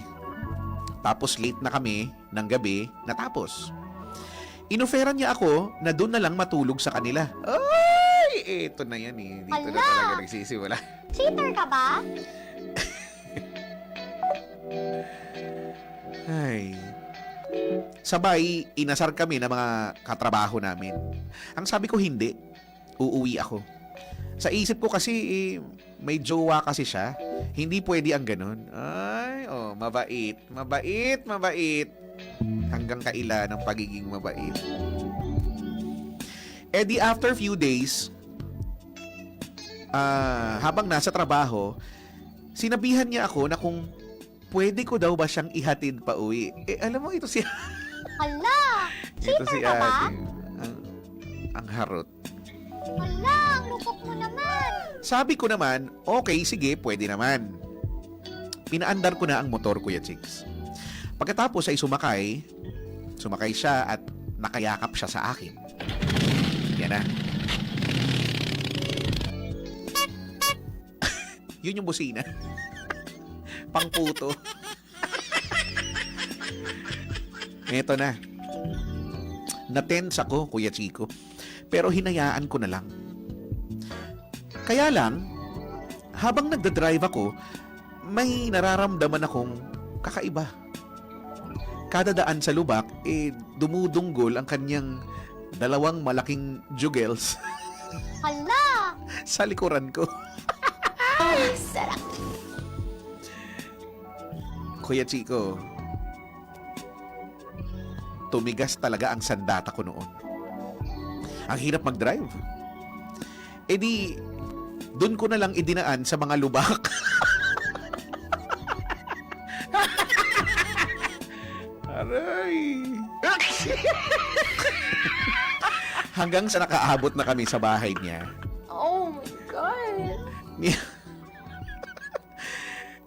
Tapos late na kami ng gabi natapos. Inoferan niya ako na doon na lang matulog sa kanila. Ay, eto na yan eh. Dito na talaga nagsisimula. Cheater ka ba? Ay. Sabay, inasar kami ng mga katrabaho namin. Ang sabi ko hindi. Uuwi ako. Sa isip ko kasi, may jowa kasi siya. Hindi pwede ang ganun. Ay, mabait. Mabait, mabait. Hanggang kaila ng pagiging mabait. Di after few days, habang nasa trabaho, sinabihan niya ako na kung pwede ko daw ba siyang ihatid pa uwi. Alam mo, ito si... Hala! ito si Cheater ka ba? ate. Ang harot. Hala! Ang lupok mo naman! Sabi ko naman, okay, sige, pwede naman. Pinaandar ko na ang motor, Kuya Chicks. Pagkatapos ay sumakay siya at nakayakap siya sa akin. Yan na. Yun yung busina. Pangputo. Eto na. Natense ako, Kuya Chico. Pero hinayaan ko na lang. Kaya lang, habang nagdadrive ako, may nararamdaman akong kakaiba. Kada daan sa lubak, dumudunggol ang kanyang dalawang malaking jugels Hala! sa likuran ko. Sarap! Kuya Chico, tumigas talaga ang sandata ko noon. Ang hirap mag-drive. Di, dun ko na lang idinaan sa mga lubak. Aray! Hanggang sa nakaabot na kami sa bahay niya. Oh my God!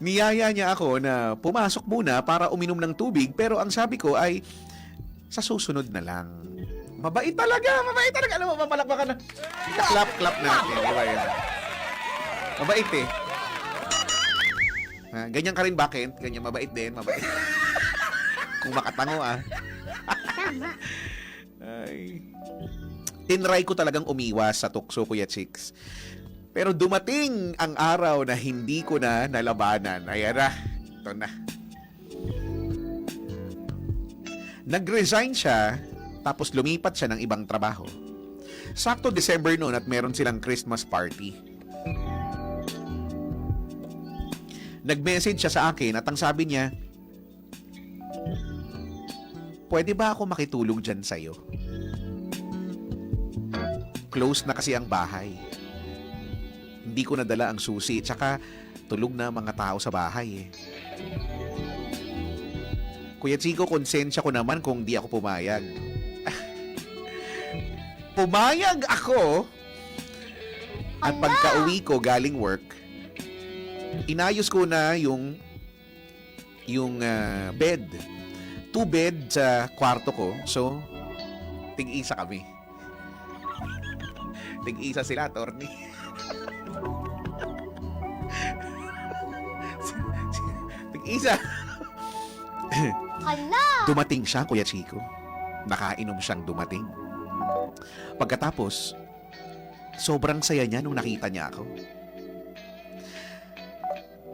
Niyaya niya ako na pumasok muna para uminom ng tubig, pero ang sabi ko ay sa susunod na lang. Mabait talaga, mabait talaga. Alam mo, mapalakpakan na. Clap natin. Mabait. Mabait eh. Ganyan ka rin ba, Kent? Ganyan, mabait din, mabait. Kung makatango Tama. Ay. Tinry ko talagang umiwas sa tukso, Kuya Chicks. Pero dumating ang araw na hindi ko na nalabanan. Ayan na. Ito na. Nag-resign siya, tapos lumipat siya ng ibang trabaho. Sakto December noon at meron silang Christmas party. Nag-message siya sa akin at ang sabi niya, pwede ba ako makitulog dyan sa'yo? Close na kasi ang bahay. Hindi ko nadala ang susi, tsaka tulog na mga tao sa bahay eh. Kuya Chico, konsensya ko naman kung di ako pumayag. Pumayag ako at pagka-uwi ko galing work, inayos ko na yung bed. 2 bed sa kwarto ko. So, tig-isa kami. Tig-isa sila, attorney. Tig-isa. Hala! Dumating siya, Kuya Chico. Nakainom siyang dumating. Pagkatapos, sobrang saya niya nung nakita niya ako.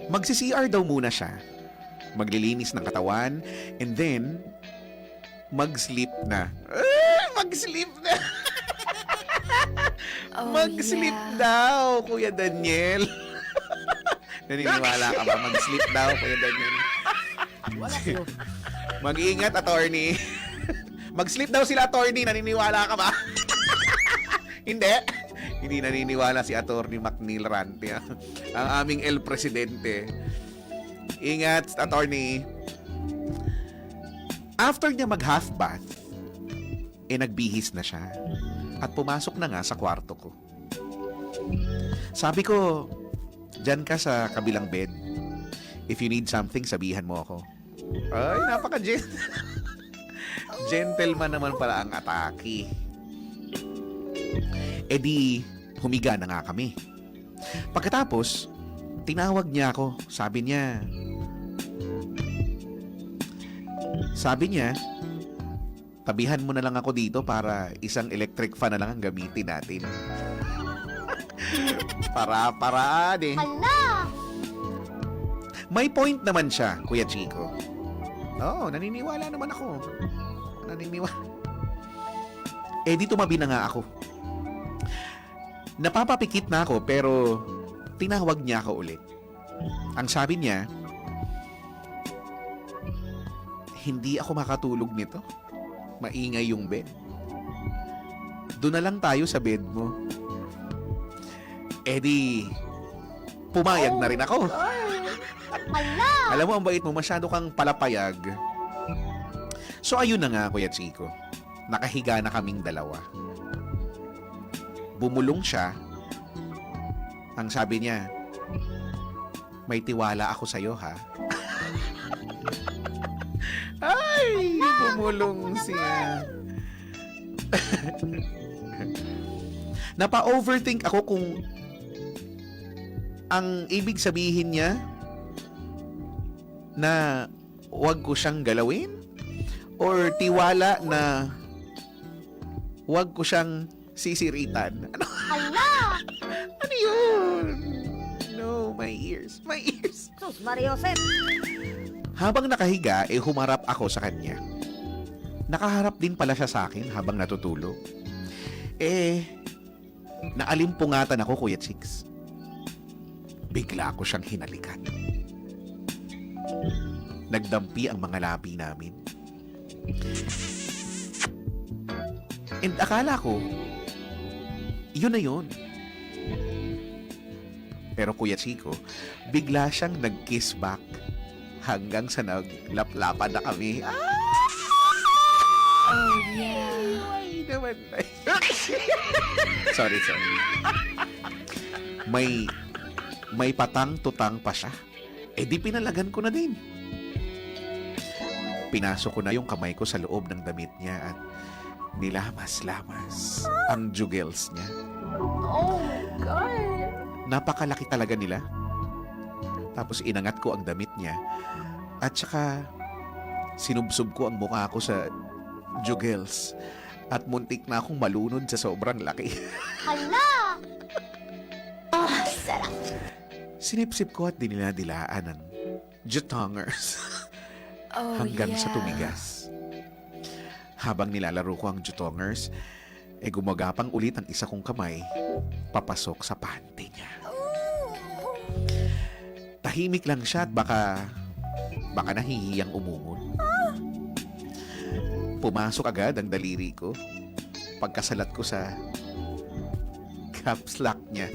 Magsi-CR daw muna siya. Maglilinis ng katawan. And then, mag-sleep na. Mag-sleep na! Mag-sleep daw, Kuya Daniel. Naniniwala ka ba? Mag-sleep daw, Kuya Daniel. Mag-iingat, attorney. Mag-sleep daw sila, attorney. Naniniwala ka ba? Hindi. Hindi naniniwala si attorney McNeil Rante. Ang aming El Presidente. Ingat, attorney. After niya mag-half bath, nagbihis na siya. At pumasok na nga sa kwarto ko. Sabi ko, dyan ka sa kabilang bed. If you need something, sabihan mo ako. Ay, gentleman naman pala ang atake. Di, humiga na nga kami. Pagkatapos, tinawag niya ako. Sabi niya, tabihan mo na lang ako dito para isang electric fan na lang ang gamitin natin. Para-paraan eh. Hala! May point naman siya, Kuya Chico. Oo, naniniwala naman ako. Di tumabi na nga ako. Napapapikit na ako pero tinawag niya ako ulit. Ang sabi niya, hindi ako makatulog nito. Maingay yung bed. Doon na lang tayo sa bed mo. Di, pumayag na rin ako. Hala! Alam mo, ang bait mo, masyado kang palapayag. So, ayun na nga, Kuya Chico. Nakahiga na kaming dalawa. Bumulong siya. Ang sabi niya, may tiwala ako sa'yo, ha? Ay, bumulong siya. Napa-overthink ako kung ang ibig sabihin niya na wag ko siyang galawin or tiwala na wag ko siyang sisiritan. Hala! Ano yun? No, my ears. Sus, Mariosep! Habang nakahiga, humarap ako sa kanya. Nakaharap din pala siya sa akin habang natutulog. Naalimpungatan ako, Kuya Chicks. Bigla ko siyang hinalikan. Nagdampi ang mga labi namin. And akala ko, yun na yun. Pero Kuya Chico, bigla siyang nag-kiss back hanggang sa naglaplapan na kami. Oh, yeah. Ay, naman. Sorry. May patang-tutang pa siya. Di pinalagan ko na din. Pinasok ko na yung kamay ko sa loob ng damit niya at nilamas-lamas ang jugels niya. Oh my God! Napakalaki talaga nila. Tapos inangat ko ang damit niya at saka sinubsob ko ang mukha ko sa jugels at muntik na akong malunod sa sobrang laki. Hala! Ah, sarap! Sinipsip ko at diniladilaan ng jutongers hanggang sa tumigas. Habang nilalaro ko ang jutongers, gumagapang ulit ang isa kong kamay papasok sa panty niya. Tahimik lang siya at baka nahihiyang umungol. Pumasok agad ang daliri ko pagkasalat ko sa caps lock niya.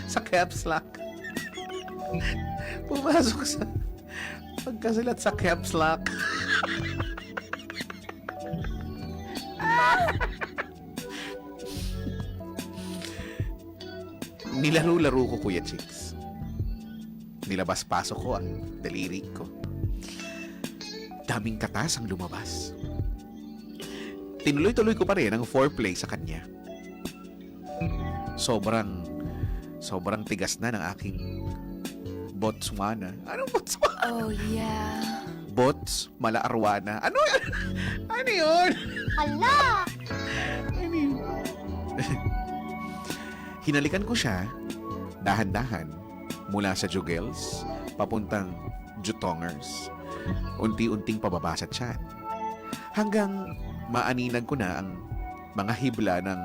Sa caps lock. Pumasok sa pagkasalat sa caps lock. Nilaro-laro ko, Kuya Chicks. Nilabas-pasok ko ang daliri ko. Daming katas ang lumabas. Tinuloy-tuloy ko pa rin ang foreplay sa kanya. sobrang tigas na ng aking Botswana. Anong Botswana? Oh, yeah. Bots, Malaarwana. Ano yan? Ano yun? Hala! Ano yun? Hinalikan ko siya, dahan-dahan, mula sa Jugels, papuntang Jutongers. Unti-unting pababa sa tiyan. Hanggang maaninag ko na ang mga hibla ng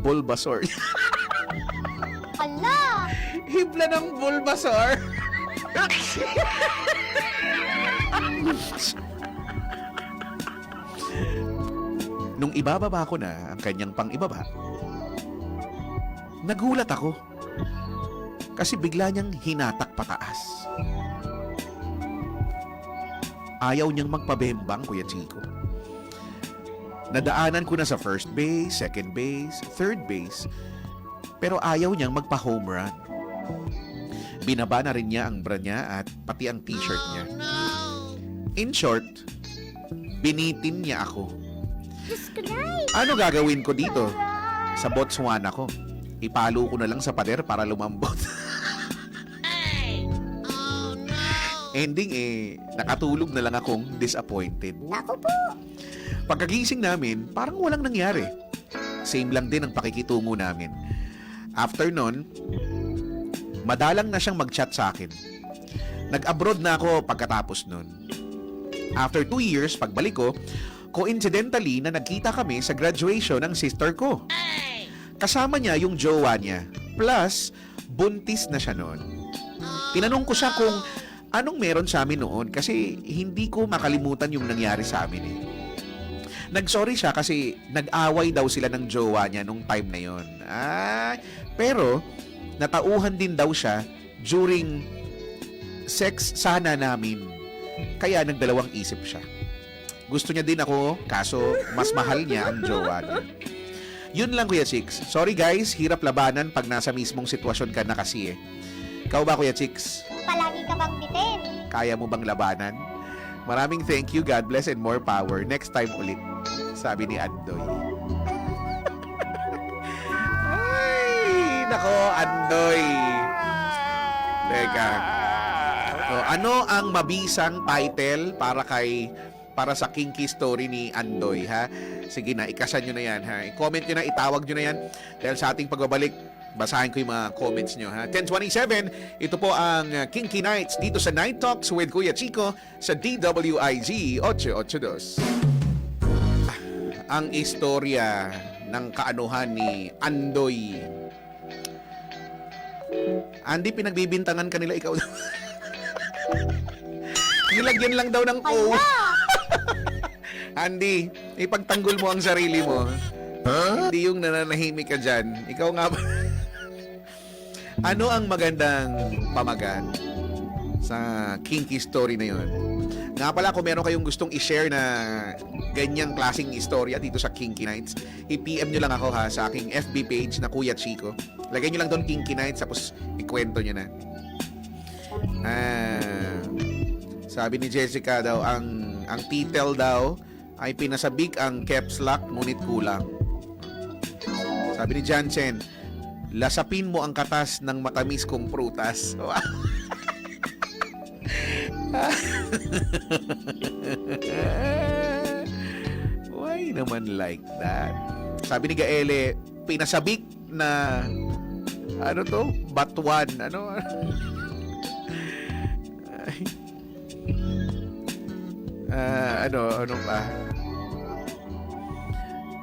Bulbasaur. Hala! Hibla ng Bulbasaur? Nung ibababa ko na ang kanyang pang-ibaba, nagulat ako. Kasi bigla niyang hinatak pataas. Ayaw niyang magpabembang, Kuya Chico. Nadaanan ko na sa first base, second base, third base, pero ayaw niyang magpa-home run. Binaba na rin niya ang bra niya at pati ang t-shirt niya. In short, binitin niya ako. Ano gagawin ko dito? Sa Botswana ko. Ipalo ko na lang sa pader para lumambot. Ending nakatulog na lang akong disappointed. Naku po! Pagkagising namin, parang walang nangyari. Same lang din ang pakikitungo namin. After nun, madalang na siyang mag-chat sa akin. Nag-abroad na ako pagkatapos nun. After 2 years, pagbalik ko, coincidentally na nagkita kami sa graduation ng sister ko. Kasama niya yung jowa niya. Plus, buntis na siya noon. Tinanong ko siya kung anong meron sa amin noon kasi hindi ko makalimutan yung nangyari sa amin eh. Nag-sorry siya kasi nag-away daw sila ng jowa niya nung time na yon. Pero natauhan din daw siya during sex sana namin. Kaya nagdalawang isip siya. Gusto niya din ako, kaso mas mahal niya ang jowa niya. Yun lang, Kuya Chicks. Sorry guys, hirap labanan pag nasa mismong sitwasyon ka na kasi eh. Ikaw ba, Kuya Chicks? Palagi ka bang bitin? Kaya mo bang labanan? Maraming thank you, God bless, and more power. Next time ulit, sabi ni Andoy. Ay, nako, Andoy. Teka. So, ano ang mabisang title para sa kinky story ni Andoy, ha? Sige na, ikasan nyo na yan, ha? I-comment nyo na, itawag nyo na yan. Dahil sa ating pagbabalik, basahin ko yung mga comments nyo, ha? 10:27, ito po ang Kinky Nights dito sa Night Talks with Kuya Chico sa DWIZ 882. Ang istorya ng kaanuhan ni Andoy. Andy, pinagbibintangan kanila ikaw. Nilagyan lang daw ng O. Andy, ipagtanggol mo ang sarili mo. Hindi yung nananahimik ka dyan. Ikaw nga ba? Ano ang magandang pamagat sa kinky story na yun? Nga pala, kung meron kayong gustong i-share na ganyang klaseng istorya dito sa Kinky Nights, i-PM nyo lang ako ha sa aking FB page na Kuya Chico. Lagay nyo lang doon Kinky Nights, tapos ikwento nyo na. Sabi ni Jessica daw, ang title daw ay pinasabik ang caps lock ngunit kulang. Sabi ni Jansen, lasapin mo ang katas ng matamis kong prutas. Why naman like that? Sabi ni Gaele, pinasabik na ano to? Batuan. Ano? Ano pa?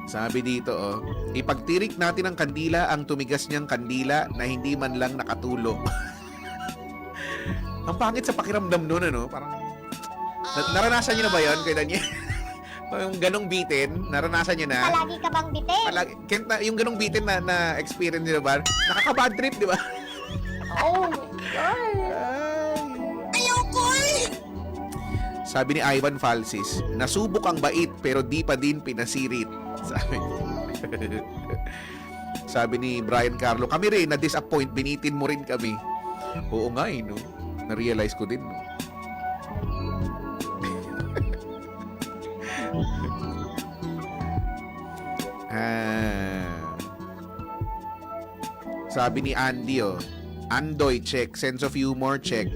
Sabi dito, ipagtirik natin ang kandila ang tumigas niyang kandila na hindi man lang nakatulo. Ang pangit sa pakiramdam nun, ano? Parang, naranasan niyo na ba yun, Kuya Daniel? Yung ganong bitin, naranasan niyo na? Palagi ka bang bitin? Yung ganong bitin na experience niyo na ba? Nakaka-bad trip, di ba? Oh my God! Sabi ni Ivan Falsis, nasubok ang bait pero di pa din pinasirit. Sabi ni Brian Carlo, kami rin na-disappoint, binitin mo rin kami. Oo nga no? Na-realize ko din, no? Sabi ni Andy, oh. Andoy, check. Sense of humor, check.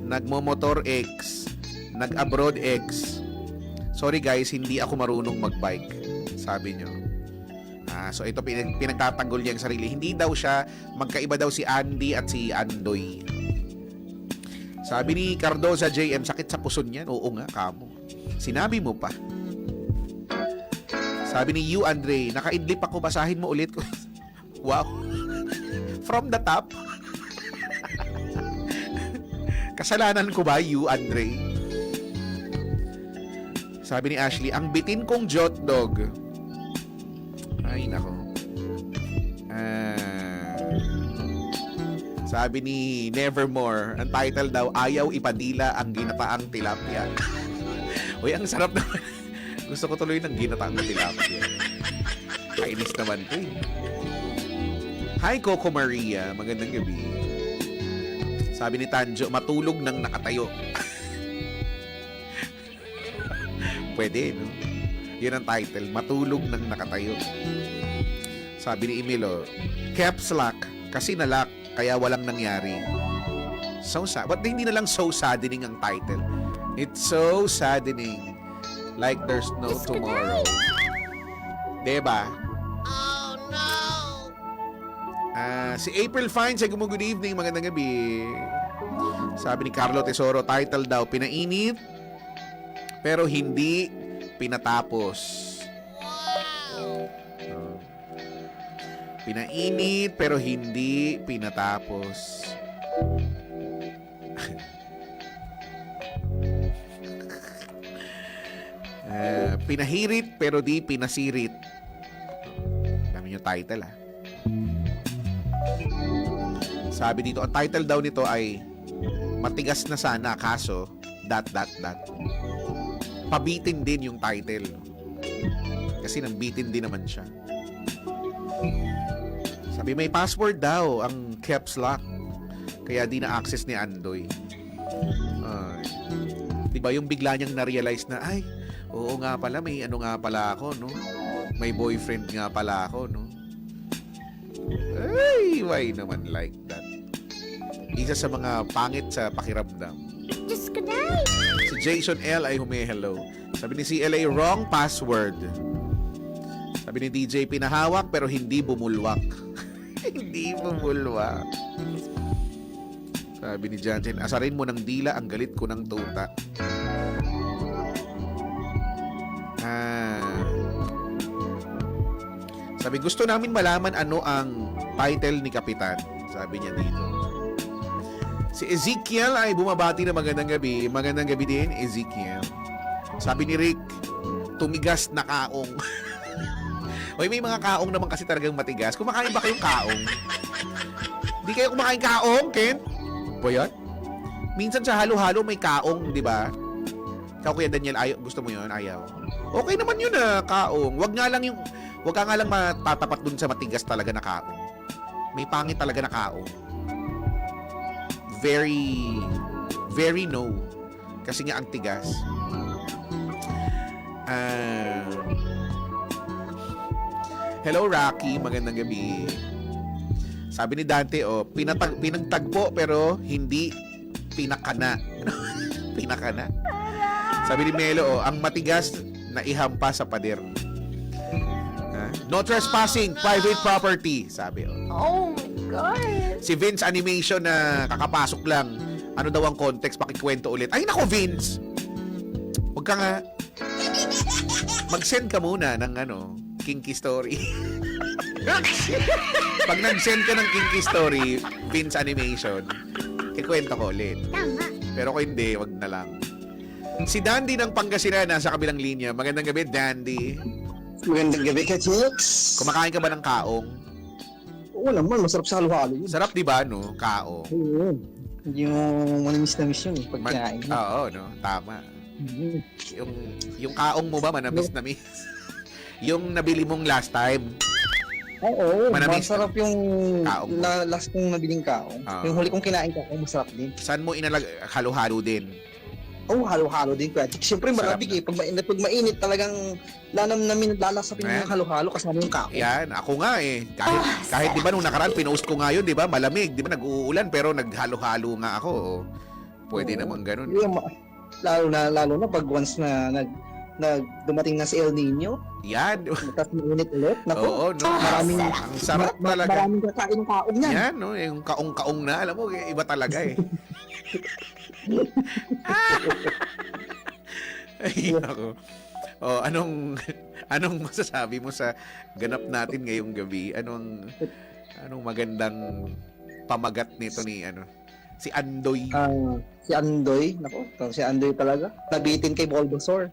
Nagmomotor X. Nag-abroad X. Sorry guys, hindi ako marunong magbike. Sabi nyo. So ito pinagtatanggol niya ang sarili. Hindi daw siya, magkaiba daw si Andy at si Andoy. Sabi ni Cardoza JM, sakit sa puson yan. Oo nga, kamo. Sinabi mo pa. Sabi ni you, Andre, nakaidlip ako, basahin mo ulit ko. Wow. From the top. Kasalanan ko ba, you, Andre? Sabi ni Ashley, ang bitin kong jotdog. Ay, nako. Sabi ni Nevermore, ang title daw, ayaw ipadila ang ginataang tilapia. Uy, ang sarap naman. Gusto ko tuloy ng ginataang tilapia. Kainis naman to eh. Hi, Coco Maria. Magandang gabi. Sabi ni Tanjo, matulog nang nakatayo. Pwede, no? Yun ang title, matulog nang nakatayo. Sabi ni Emilio, caps lock, kasi nalock, kaya walang nangyari. So sad. Ba't hindi na lang so saddening ang title? It's so saddening. Like there's no tomorrow. Diba? Oh, no! Si April Fine, say good evening, magandang gabi. Sabi ni Carlo Tesoro, title daw, pinainit, pero hindi pinatapos. Pinainit, pero hindi pinatapos. Pinahirit pero di pinasirit. Dami yung title Sabi dito, ang title daw nito ay matigas na sana kaso ... Pabitin din yung title. Kasi nambitin din naman siya. Sabi may password daw ang caps lock. Kaya di na-access ni Andoy. Diba yung bigla niyang na-realize na, ay, oo nga pala, may ano nga pala ako, no? May boyfriend nga pala ako, no? Ay, why naman like that? Isa sa mga pangit sa pakiramdam. Diyos ko na! Si Jason L. ay humihello. Sabi ni CLA, wrong password. Sabi ni DJ, pinahawak pero hindi bumulwak. Hindi bumulwak. Sabi ni Jansen, asarin mo ng dila ang galit ko ng tuta. Sabi, gusto namin malaman ano ang title ni Kapitan. Sabi niya dito. Si Ezekiel ay bumabati na magandang gabi. Magandang gabi din, Ezekiel. Sabi ni Rick, tumigas na kaong. Hoy, may mga kaong naman kasi talagang matigas. Kumakain ba kayong kaong? Di kayo kumakain kaong, Ken? Ba yan? Minsan sa halo-halo may kaong, di ba? Ikaw, Kuya Daniel, gusto mo yun? Ayaw. Okay naman yun kaong. Wag ka nga lang matatapat dun sa matigas talaga na kaong. May pangit talaga na kaong. Very, very no. Kasi nga ang tigas. Hello, Rocky. Magandang gabi. Sabi ni Dante, pinagtagpo pero hindi pinakana. Pinakana. Sabi ni Melo, ang matigas na ihampa sa pader. No trespassing, private property. Sabi, Oh my God! Si Vince Animation na kakapasok lang. Ano daw ang context? Pakikwento ulit. Ay, nako, Vince! Huwag ka nga. Mag-send ka muna ng kinky story. Pag nag-send ka ng kinky story, Vince Animation, ikwento ko ulit. Tama. Pero kung hindi, wag na lang. Si Dandy ng Pangasinan nasa kabilang linya. Magandang gabi, Dandy. Magandang gabi ka, Chicks. Kumakain ka ba ng kaong? Oo naman, masarap sa halo-halo yun. Sarap, di ba, no? Kaong. Oo. Yung manamis na miss yun, pagkain. Oo, no? Tama. Yung kaong mo ba, manamis na miss? Yung nabili mong last time. Oo, Manamis. masarap yung Kaong mo. last kong nabiling kaong. Oo. Yung huli kong kinain kaong, masarap din. Saan mo halo-halo din? Oh, halo-halo din, Kuya Chicks. Siyempre, Sarap marabig eh. Pag mainit, talagang namin lalasapin Ayan. yung halo-halo kasama yung kaon. Yan, ako nga eh. Kahit di ba nung nakaraan, pinost ko nga yun, di ba? Malamig, di ba? Nag-uulan, pero naghalo-halo nga ako. Oh. Pwede naman ganun. Yung lalo na pag once na dumating na si El Nino, Yan. tapos mainit ulit. Naku, Oo, no? Ang sarap talaga. maraming kakain ng kaon niyan. Yan, no? Yung kaong-kaong na, alam mo, iba talaga eh. Ay, ako. Oh, anong masasabi mo sa ganap natin ngayong gabi? Anong magandang pamagat nito ni si Andoy? Si Andoy, si Andoy talaga. Nabitin kay Bulbasaur.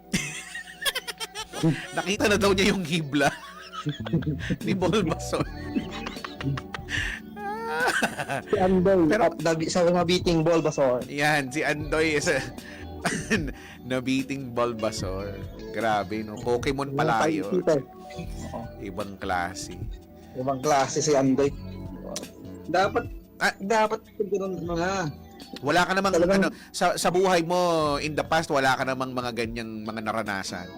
Nakita na daw niya yung hibla ni Bulbasaur. Si Andoy, Pero- sa nabiting Bulbasaur. Yan, si Andoy is nabiting Bulbasaur. Grabe, no? Pokemon pala yun. Ibang klase. Ibang klase si Andoy. Dapat ganoon mga. Wala ka namang, Talagang- sa buhay mo, in the past, wala ka namang mga ganyang mga naranasan.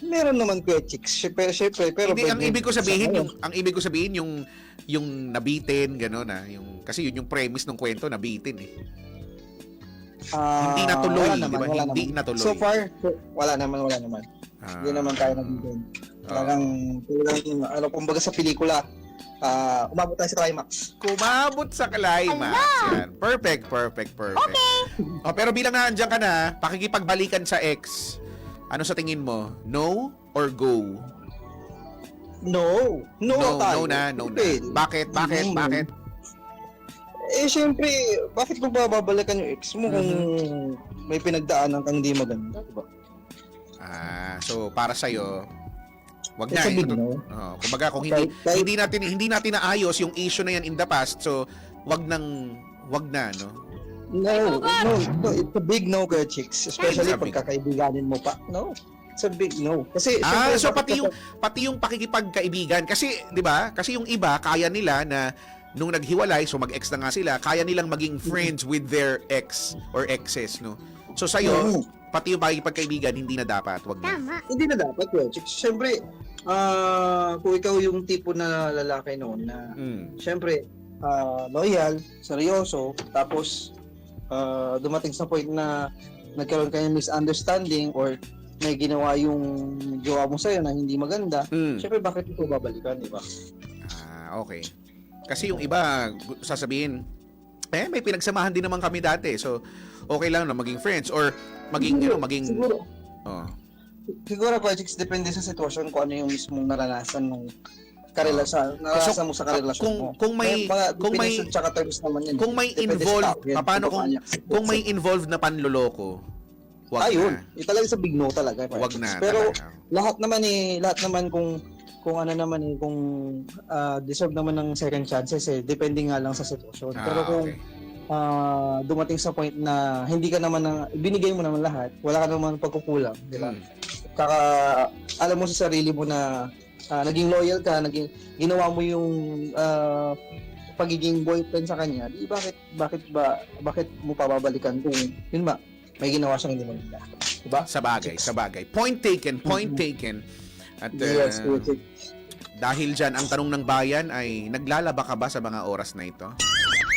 Meron naman Kuya Chicks. Syempre, pero Hindi, ang pwede- ibig ko sabihin, sa- yung nabitin, gano'n na. Kasi yun yung premise ng kwento, nabitin eh. Hindi natuloy, wala di naman, ba? wala Hindi naman. natuloy. So far, wala naman. Ah. Hindi naman tayo nabigyan. Talagang, kumbaga sa pelikula, umabot tayo sa climax. Kumabot sa climax. Yan. Perfect. Okay. Oh, pero bilang nandiyan ka na, pakikipagbalikan sa ex, ano sa tingin mo? No or go? No tayo. No na. Pwede. Bakit? Mm. Bakit? Syempre, bakit mo ba babalikan yung ex mo kung may pinagdaanan kang hindi maganda, diba? So para sa wag It's na. a big no. Kumbaga kung hindi natin naayos yung issue na yan in the past, so wag na, no. No, it's a big no, Kuya Chicks. Especially It's a big- pagkakaibiganin mo pa. No, it's a big no. Kasi, So syempre, pati yung pakikipagkaibigan kasi 'di ba? Kasi yung iba kaya nila na nung naghiwalay, so mag-ex na nga sila, kaya nilang maging friends with their ex or exes, no. So sa'yo, pati yung pakikipagkaibigan hindi na dapat, wag na. Tama. hindi na dapat, Kuya Chicks. Syempre, kung ikaw yung tipo na lalaki noon na syempre, loyal, seryoso, tapos dumating sa point na nagkaroon kayo ng misunderstanding or may ginawa yung jowa mo sa'yo na hindi maganda, syempre bakit ito babalikan, di ba? Okay. Kasi yung iba sasabihin, may pinagsamahan din naman kami dati. So, okay lang na maging friends or maging Siguro, oh. siguro Kuya Chicks, depende sa sitwasyon kung ano yung mismong naranasan ng naranasan mo sa karelasyon mo. Kung may definition tsaka terms naman yan. kung may Depende involved, sa tao yan. paano Kung kung may involved na panloloko, wag ayun, na. talaga sa big no talaga. Kuya Wag Chicks. na. Pero talaga. lahat naman kung ano naman kung deserve naman ng second chances depende nga lang sa sitwasyon. Pero kung okay. dumating sa point na hindi ka naman binigay mo naman lahat, wala ka naman pagkukulang, di ba? Kaka alam mo sa sarili mo na naging loyal ka, ginawa mo yung pagiging boyfriend sa kanya, di bakit mo pababalikan kung yun ba may ginawa siyang hindi maganda, di ba? Sa bagay. Point taken. At Yes, dahil dyan, ang tanong ng bayan ay, naglalaba ka ba sa mga oras na ito?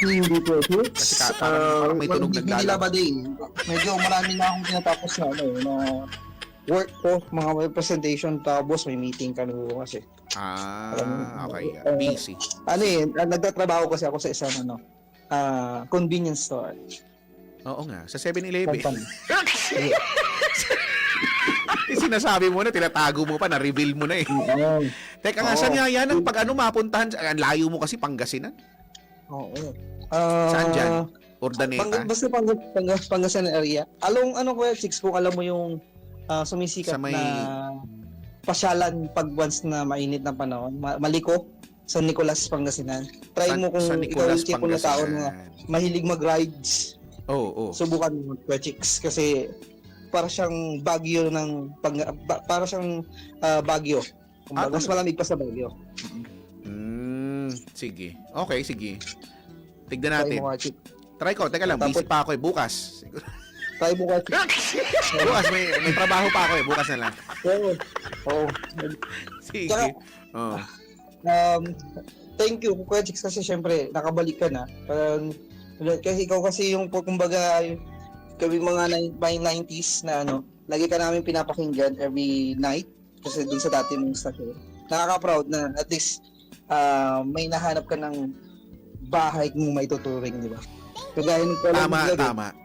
hindi po. Kasi parang may tunog Hindi naglalaba. labad eh. Medyo marami na akong tinatapos na work ko, mga presentation, tapos may meeting kami bukas eh. Okay. Busy. Nagtatrabaho kasi ako sa isang convenience store. Oo nga, sa 7-Eleven. Company. Sinasabi mo na, tinatago mo pa, na-reveal mo na eh. Teka nga, saan nga yan? Pag mapuntahan, ang layo mo kasi, Pangasinan? Oo. Saan dyan? Urdaneta? Basta Pangasinan area. Kuya Chicks, kung alam mo yung sumisikat Sa may- na pasyalan pag once na mainit na panahon, Maliko, San Nicolas, Pangasinan. Try mo kung San ikaw Nicolas, yung tipo na tao na Pangasinan. mahilig mag-rides. Oo. Subukan mo, Kuya Chicks, kasi para siyang Baguio para siyang Baguio. Kumbaga, mas malamig pa sa Baguio. Sige. Okay, sige. Tignan Try natin. mo, Kuya Chicks. Try ko. Teka lang, Tapos- busy pa ako eh. Bukas. Tayo bukas. Bukas may trabaho pa ako eh. Bukas na lang. Oo. Sige. Tsaka- Oh. Thank you, Kuya Chicks, kasi syempre, nakabalik ka na. Kasi ikaw kasi yung, kumbaga, kami mga may 90s na lagi ka namin pinapakinggan every night kasi dun sa dati mong station. Nakaka-proud na at least may nahanap ka ng bahay kung may tuturing, di ba? Kagaya ng Tama.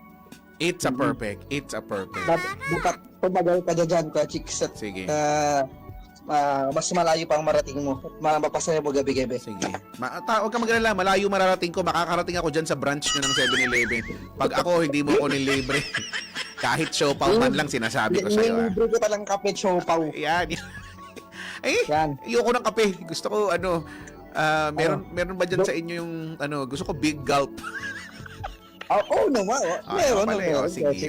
It's a perfect. Dapat tumagal ka dyan, Kuya Chicks, at Sige. mas malayo pa ang marating mo. Mapasaya mo gabi-gabi. Sige. Huwag ka mag-alala. Malayo mararating ko. Makakarating ako dyan sa branch nyo ng 7-Eleven. Pag ako, hindi mo ko nilibre. Kahit siopaw man lang sinasabi ko sa'yo. Libre ko talang kape, siopaw. Yan. Yan. Ayoko ng kape. Gusto ko, meron ba dyan sa inyo yung, gusto ko big gulp. Oo naman. Meron. Sige.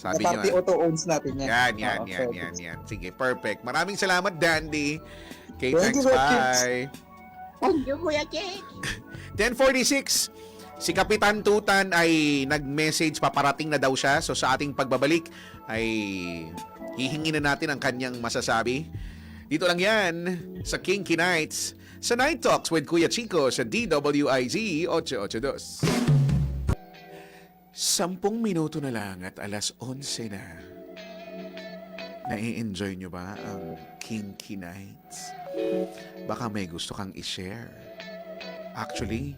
Sabi nyo. 30 auto owns natin yan. Yan. Sige, perfect. Maraming salamat, Dandy. Okay, Thank thanks. you, Bye. Thank you, Kuya Jake. 10:46. Si Kapitan Tutan ay nag-message, paparating na daw siya. So sa ating pagbabalik ay hihingi na natin ang kanyang masasabi. Dito lang yan sa Kinky Nights sa Night Talks with Kuya Chico sa DWIZ 882. 10 minuto na lang at alas 11 na. Nai-enjoy nyo ba ang Kinky Nights? Baka may gusto kang i-share. Actually,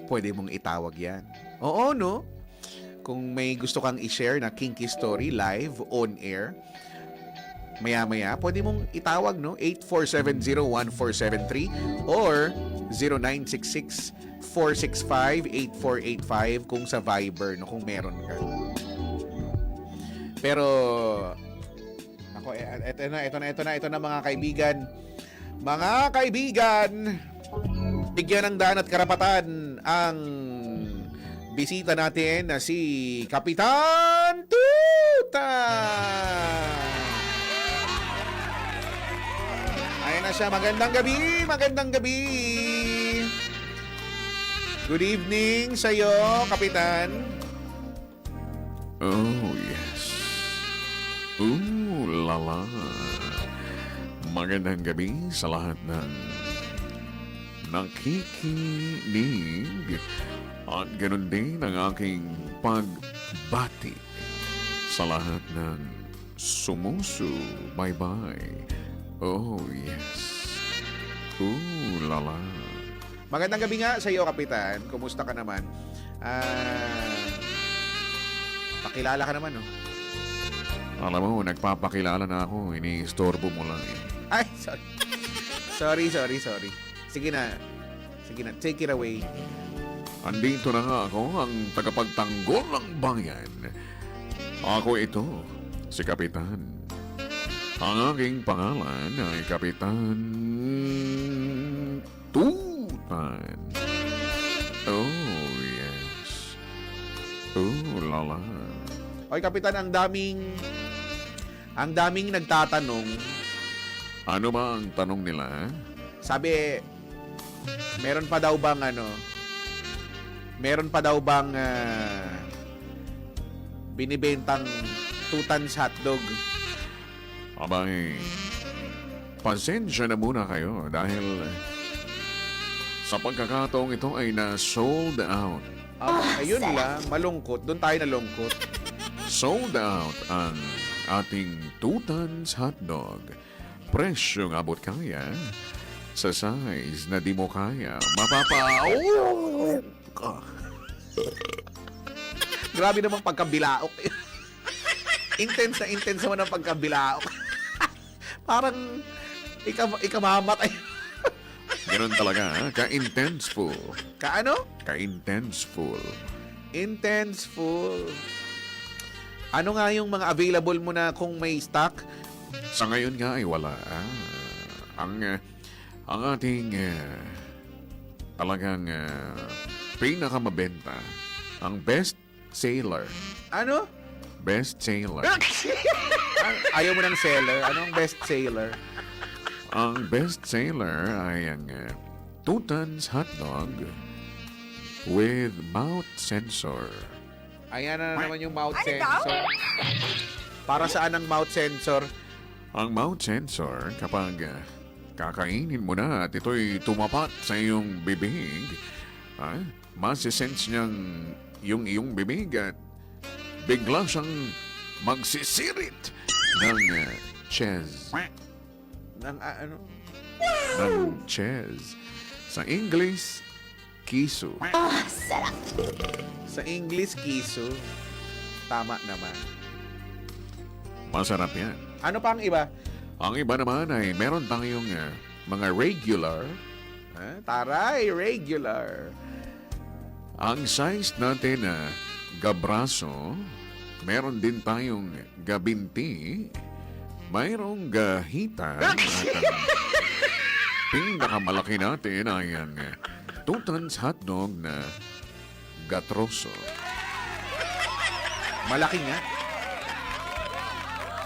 pwede mong itawag yan. Oo, no? Kung may gusto kang i-share na kinky story live, on air, maya-maya, pwede mong itawag, no? 8470-1473 or 0966-465-8485 kung sa Viber, no? Kung meron ka. Pero, ako, ito na mga kaibigan. Mga kaibigan, bigyan ng daan at karapatan ang bisita natin na si Kapitan Tuta. Ayan na siya. Magandang gabi. Good evening sa iyo, Kapitan. Oh, yes. Ooh, lala. Magandang gabi sa lahat ng nakikinig at ganun din ang aking pagbati sa lahat ng sumusubaybay. Oh, yes. Ooh, lala. Magandang gabi nga sa iyo, Kapitan. Kumusta ka naman? Pakilala ka naman, no? Alam mo, nagpapakilala na ako. Ini-istorbo mo lang eh. Ay, sorry. Sorry. Sige na. Take it away. Andito na nga ako, ang tagapagtanggol ng bayan. Ako ito, si Kapitan. Ang aking pangalan ay Kapitan Tutan. Oh, yes. Oh, lala. Oy, Kapitan, ang daming nagtatanong. Ano ba ang tanong nila? Sabi, meron pa daw bang binibentang Tutan's hotdog? Abay, pasensya na muna kayo dahil sa pagkakataong ito ay na-sold out. Ayun lang, malungkot. Doon tayo nalungkot. Sold out ang ating Tutan's hotdog. Presyong abot kaya sa size na di mo kaya Grabe namang pagkabilaok. intense naman ang pagkabilaok. Parang ikamamatay. Ganun talaga, ka-intenseful. Kaano? Ka-intenseful. Intenseful. Ano nga yung mga available mo na kung may stock? Sa ngayon nga ay wala. Ang ating talagang pinakamabenta, ang best seller. Ano? Best seller. Ayaw mo ng seller. Anong best seller? Ang best seller ay ang Tutan's hotdog with mouth sensor. Ayan na naman yung mouth sensor. Para saan ang mouth sensor? Ang mouth sensor, kapag kakainin mo na at ito'y tumapat sa iyong bibig, masisense niyang yung iyong bibig at bigla siyang magsisirit ng chess. Ano? Ng chess. Sa English, kiso. Sa English, kiso. Tama naman. Masarap yan. Ano pa ang iba? Ang iba naman ay meron tayong mga regular. Taray, regular. Ang size natin na gabraso, meron din tayong gabinti, mayroong gahita, at ang pinakamalaki natin ay ang 2 tons hotdog na gatroso. Malaki nga.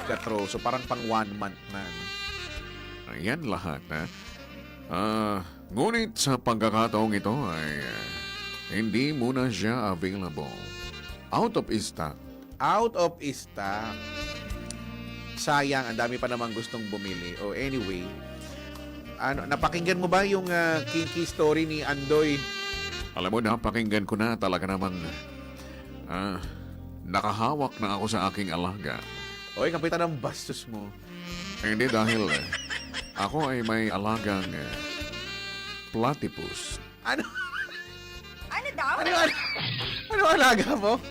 Gatroso, parang pang 1 month na. Ayan lahat. Ngunit sa pagkakataong ito ay hindi muna siya available. Out of stock. Out of stock. Sayang, ang dami pa namang gustong bumili. O anyway, napakinggan mo ba yung kinky story ni Andoy? Alam mo, napakinggan ko na talaga namang nakahawak na ako sa aking alaga. Oy, kapitan ng bastos mo. Hindi dahil ako ay may alagang platypus. Ano? Ano daw? Ano alaga mo?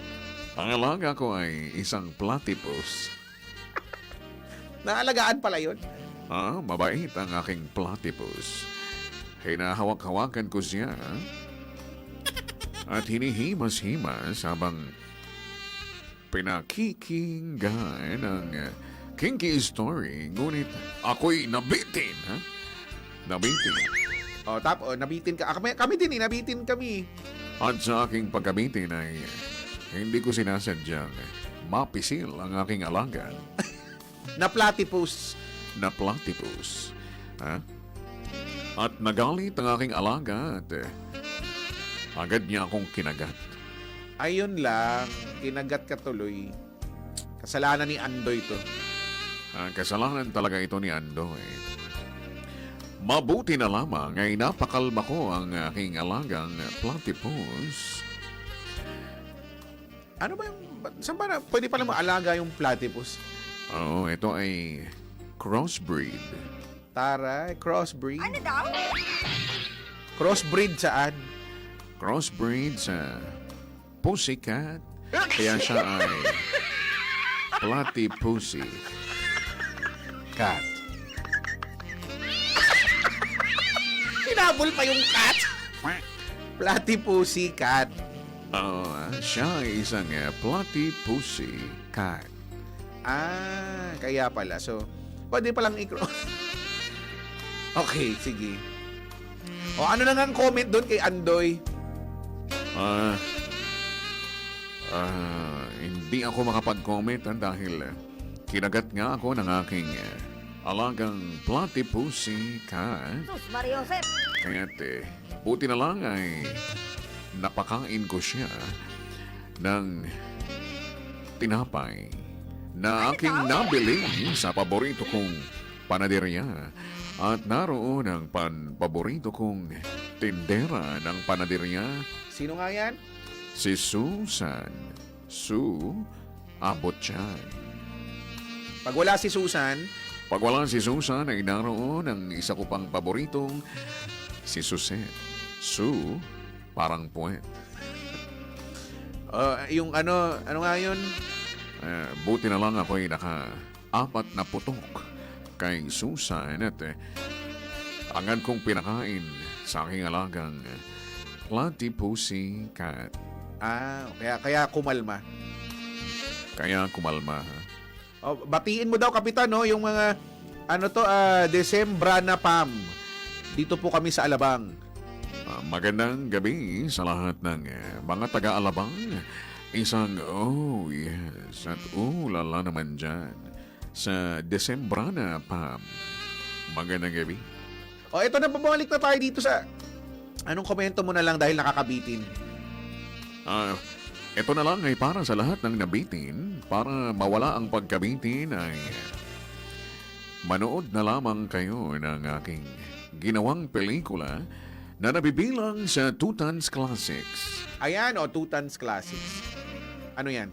Ang alaga ko ay isang platypus. Naalagaan pala yun. Mabait ang aking platypus. Hinahawak-hawakan ko siya at hinihimas-himas habang pinakikinggan ang kinky story. Ngunit ako'y nabitin. Nabitin. Nabitin ka. Kami din nabitin kami. At sa aking pagkabitin ay hindi ko sinasadyang mapisil ang aking alaga Na platypus. na platypus. At nagalit ang aking alaga at agad niya akong kinagat. Ayun lang, kinagat ka tuloy. Kasalanan ni Andoy to. Kasalanan talaga ito ni Andoy. Mabuti na lamang ay napakalma ko ang aking alagang platypus. Ano ba yung... Saan ba na... Pwede pala maalaga yung platypus? Ito ay crossbreed. Taray, crossbreed. Ano daw? Crossbreed saan? Crossbreed sa pussycat. Kaya siya ay platypusy cat. Hinabol pa yung cat. Platypusy cat. Siya ay isang platypusy cat. Kaya pala. So, pwede palang i-cross. Okay, sige. Ano na nga ang comment doon kay Andoy? Hindi ako makapag-comment dahil kinagat nga ako ng aking alagang platypusy cat. Kaya't buti na lang ay napakain ko siya ng tinapay na aking nabili sa paborito kong panaderya. At naroon ang paborito kong tindera ng panaderya. Sino nga yan? Si Susan. Sue Abotchan. Pag wala si Susan, Pag wala si Susan ay naroon ang isa ko pang paboritong si Suset. Sue, parang puwet. yung ano nga yun? Buti na lang ako ay naka-4 na putok kay Susan at agad kong pinakain sa aking alagang platypusy cat. Kaya kumalma. Kaya kumalma. Batiin mo daw, Kapitan, no, yung mga Desembra na Pam. Dito po kami sa Alabang. Magandang gabi sa lahat ng mga taga-Alabang. Isang yes at lala naman dyan sa Desembra na Pam. Magandang gabi. Ito na, babalik na tayo dito sa... Anong komento mo na lang dahil nakakabitin? Ito na lang ay para sa lahat ng nabitin. Para mawala ang pagkabitin ay manood na lamang kayo ng aking ginawang pelikula na nabibilang sa Tutans Classics. Ayan, o, Tutans Classics. Ano yan?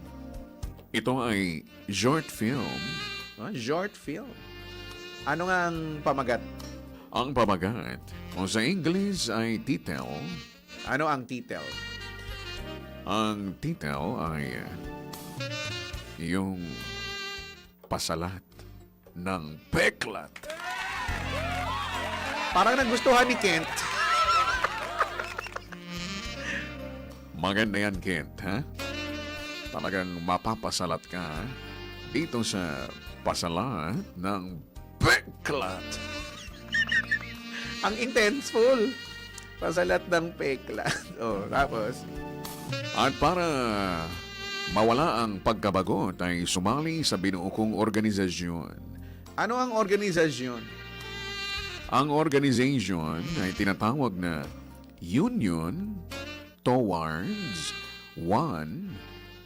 Ito ay short film. Short film. Ano nga ang pamagat? Ang pamagat o sa English ay title. Ano ang title? Ang title ay yung pasalat ng peklat. Parang nagustuhan ni Kent. Maganda yan, Kent, ha? Talagang mapapasalat ka dito sa pasalat ng peklat. Ang intenseful. Pasalat ng peklat. Oh, tapos, At para mawala ang pagkabagot ay sumali sa binuukong organisasyon. ano ang organisasyon? Ang organization ay tinatawag na Union Towards One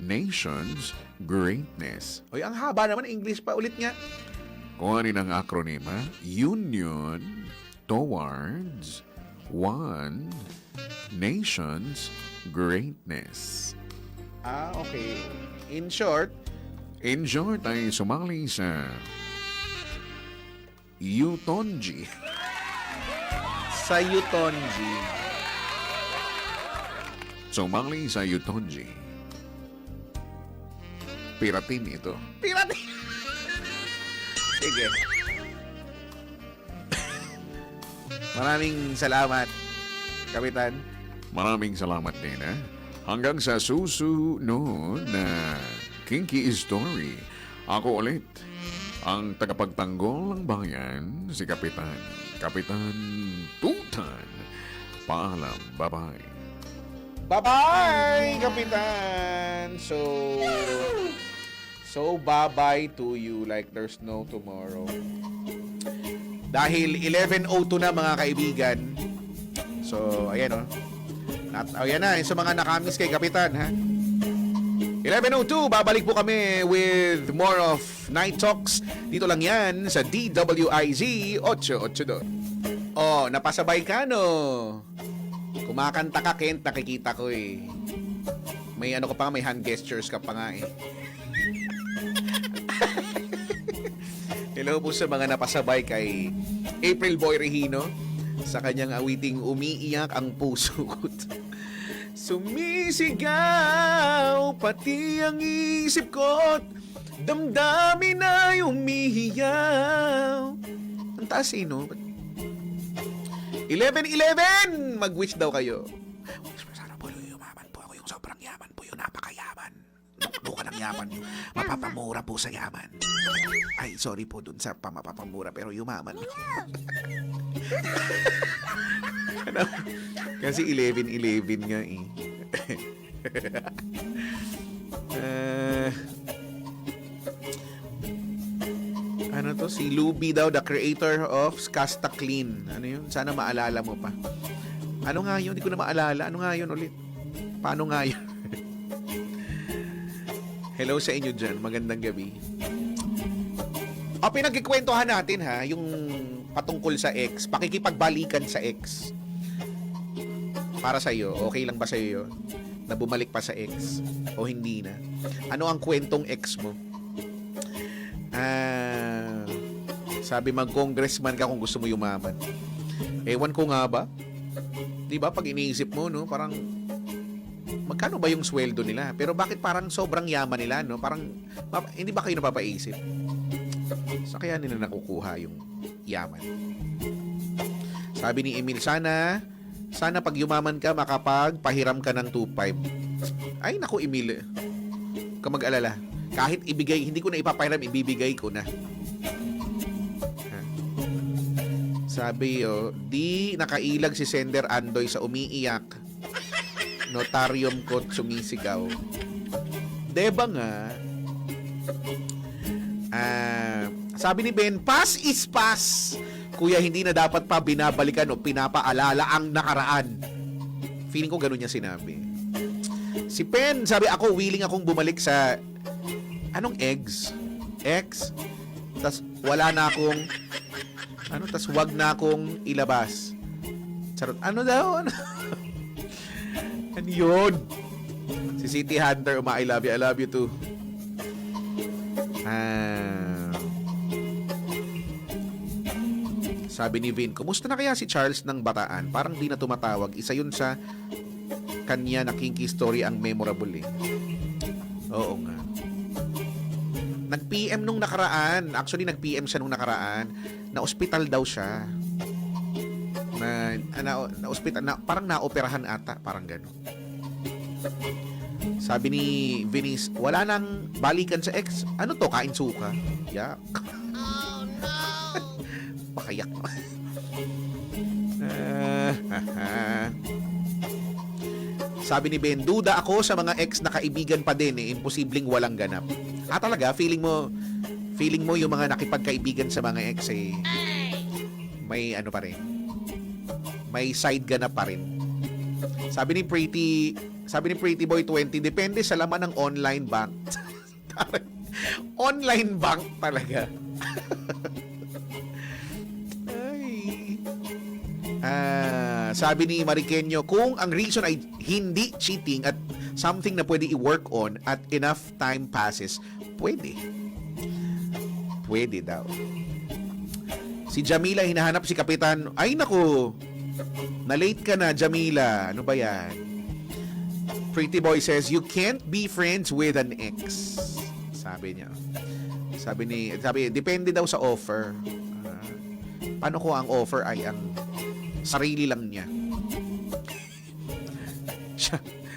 Nation's Greatness. Oy, ang haba naman. English pa. Ulit nga. Kung ano ang acronym, ha? Union Towards One Nation's Greatness. Okay. In short, In short, ay sumali sa Utonji. sa Utonji. Sumali sa Utonji. Piratin ito. Pirate. Sige. Maraming salamat, Kapitan. Maraming salamat din, ha? Hanggang sa susunod na Kinky Story. Ako ulit, ang tagapagtanggol ng bayan, si Kapitan. Kapitan Tutan. Paalam. Bye-bye. Bye-bye, Kapitan! So bye-bye to you like there's no tomorrow. Dahil 11:02 na, mga kaibigan. So, ayan o. Ayan na, sa mga nakamiss kay Kapitan, ha? 11:02, babalik po kami with more of Night Talks. Dito lang yan sa DWIZ 882. Oh, napasabay ka, no? Kumakanta ka, Kent, nakikita ko eh. May ano ka pa, may hand gestures ka pa nga eh. Hello po sa mga napasabay kay April Boy Regino sa kanyang awiting Umiiyak ang Puso Ko. Sumisigaw pati ang isip ko't damdamin ay umihiyaw. Ang taas eh, no? 11:11! Mag-wish daw kayo. Sana po yumaman po ako, yung sobrang yaman po, yung napakayaman. Duka ng yaman, yung mapapamura po sa yaman. Ay, sorry po dun sa mapapamura, pero yumaman. Ano? Kasi 11:11 nga eh. Ano to? Si Luby daw, the creator of Casta Clean. Ano yun? Sana maalala mo pa. Ano nga yun? Hindi ko na maalala. Ano nga yun ulit? Paano nga yun? Hello sa inyo dyan. Magandang gabi. O, pinagkikwentuhan natin ha, yung patungkol sa ex. Pakikipagbalikan sa ex. Para sa'yo, okay lang ba sa'yo yun? Na bumalik pa sa ex? O hindi na? Ano ang kwentong ex mo? Sabi mag-congressman ka kung gusto mo yumaman. Ewan ko nga ba? Di ba pag iniisip mo, no? Parang magkano ba yung sweldo nila? Pero bakit parang sobrang yaman nila, no? Parang hindi ba kayo napapaisip? Sa kaya nila nakukuha yung yaman? Sabi ni Emil, sana pag yumaman ka, makapagpahiram ka ng 2.5. Ay, naku, Emil. Huwag ka mag-alala. Kahit ibigay, hindi ko na ipapahiram, ibibigay ko na. Sabi, di nakailag si Sender Andoy sa umiiyak. Notarium ko sumisigaw. Deba nga, sabi ni Ben, pass is pass. Kuya, hindi na dapat pa binabalikan o pinapaalala ang nakaraan. Feeling ko ganun niya sinabi. Si Pen, sabi ako, willing akong bumalik sa, anong eggs? X? Tas wala na akong, tas wag na akong ilabas. Charot, ano daw? Ano yun? Si City Hunter, I love you too. Sabi ni Vin, kumusta na kaya si Charles ng Bataan? Parang di na tumatawag. Isa yun sa kanya na kinky story ang memorable eh. Oo nga. Nag-PM nung nakaraan. Actually, nag-PM siya nung nakaraan. Na ospital daw siya. Na ospital, parang naoperahan ata. Parang gano'n. Sabi ni Vinice, wala nang balikan sa ex. Ano to? Kain suka? Yak. Oh, no! Pakayak. Sabi ni Ben, duda ako sa mga ex na kaibigan pa din eh. Imposibleng walang ganap. Talaga? Feeling mo yung mga nakipagkaibigan sa mga ex eh, may ano pa rin. May side ganap pa rin. Sabi ni Pretty Boy 20, depende sa laman ng online bank. Online bank talaga. Sabi ni Mariqueño, kung ang reason ay hindi cheating at something na pwede i-work on at enough time passes, pwede. Pwede daw. Si Jamila, hinahanap si Kapitan. Ay naku, na-late ka na, Jamila. Ano ba yan? Pretty Boy says, you can't be friends with an ex. Sabi niya. Sabi, depende daw sa offer. Paano ko ang offer ay ang sarili lang niya?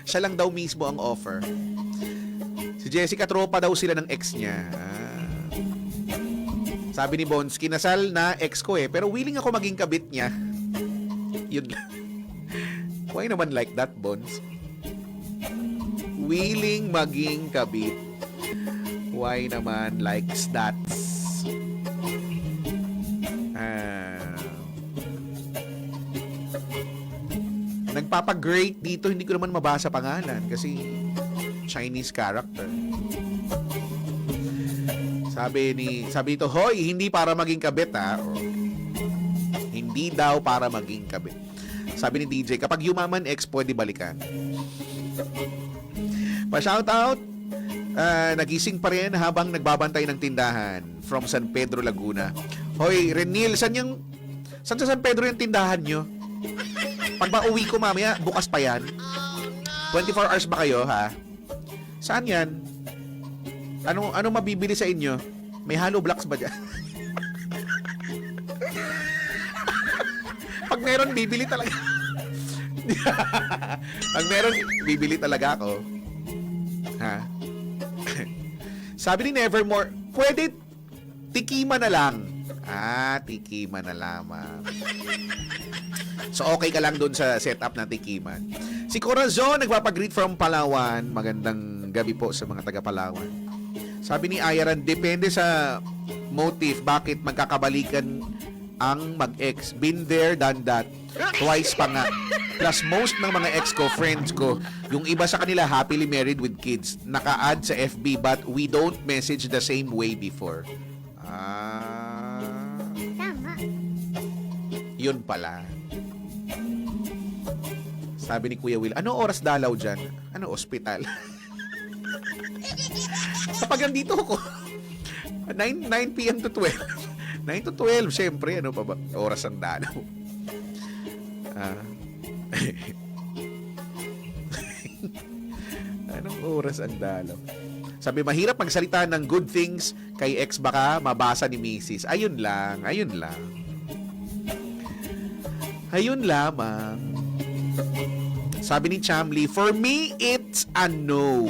Siya lang daw mismo ang offer. Si Jessica, tropa daw sila ng ex niya. Sabi ni Bones, kinasal na ex ko eh, pero willing ako maging kabit niya. Yun lang. Why naman like that, Bones? Willing maging kabit. Why naman likes that? Nagpapag-great dito, hindi ko naman mabasa pangalan kasi Chinese character. Sabi ito, hoy, hindi para maging kabit ha. O, hindi daw para maging kabit. Sabi ni DJ, kapag yumaman ex, pwede balikan. Pa-shoutout, nagising pa rin habang nagbabantay ng tindahan from San Pedro, Laguna. Hoy, Renil, saan sa San Pedro yung tindahan nyo? Pag ba-uwi ko mamaya, bukas pa yan? 24 hours ba kayo, ha? Saan yan? Ano mabibili sa inyo? May hollow blocks ba dyan? Pag meron, bibili talaga. Pag meron, bibili talaga ako. Ha? Sabi ni Nevermore, pwede tikima na lang. Tikima na lamang. So, okay ka lang dun sa setup na tikiman. Si Corazon, nagpapag-greet from Palawan. Magandang gabi po sa mga taga Palawan. Sabi ni Ayaran, depende sa motive bakit magkakabalikan ang mag-ex. Been there, done that. Twice pa nga. Plus, most ng mga ex ko, friends ko, yung iba sa kanila happily married with kids. Naka-add sa FB but we don't message the same way before. Tama. Yun pala. Sabi ni Kuya Will, ano oras dalaw dyan? Ano, ospital? Kapag andito ako, 9 p.m. to 12. 9 to 12, syempre, ano pa ba? Oras ang dalaw. Anong oras ang dalaw? Sabi, mahirap magsalita ng good things kay ex, baka mabasa ni Mrs. Ayun lang. Ayun lamang. Sabi ni Chamli, for me, it's a no.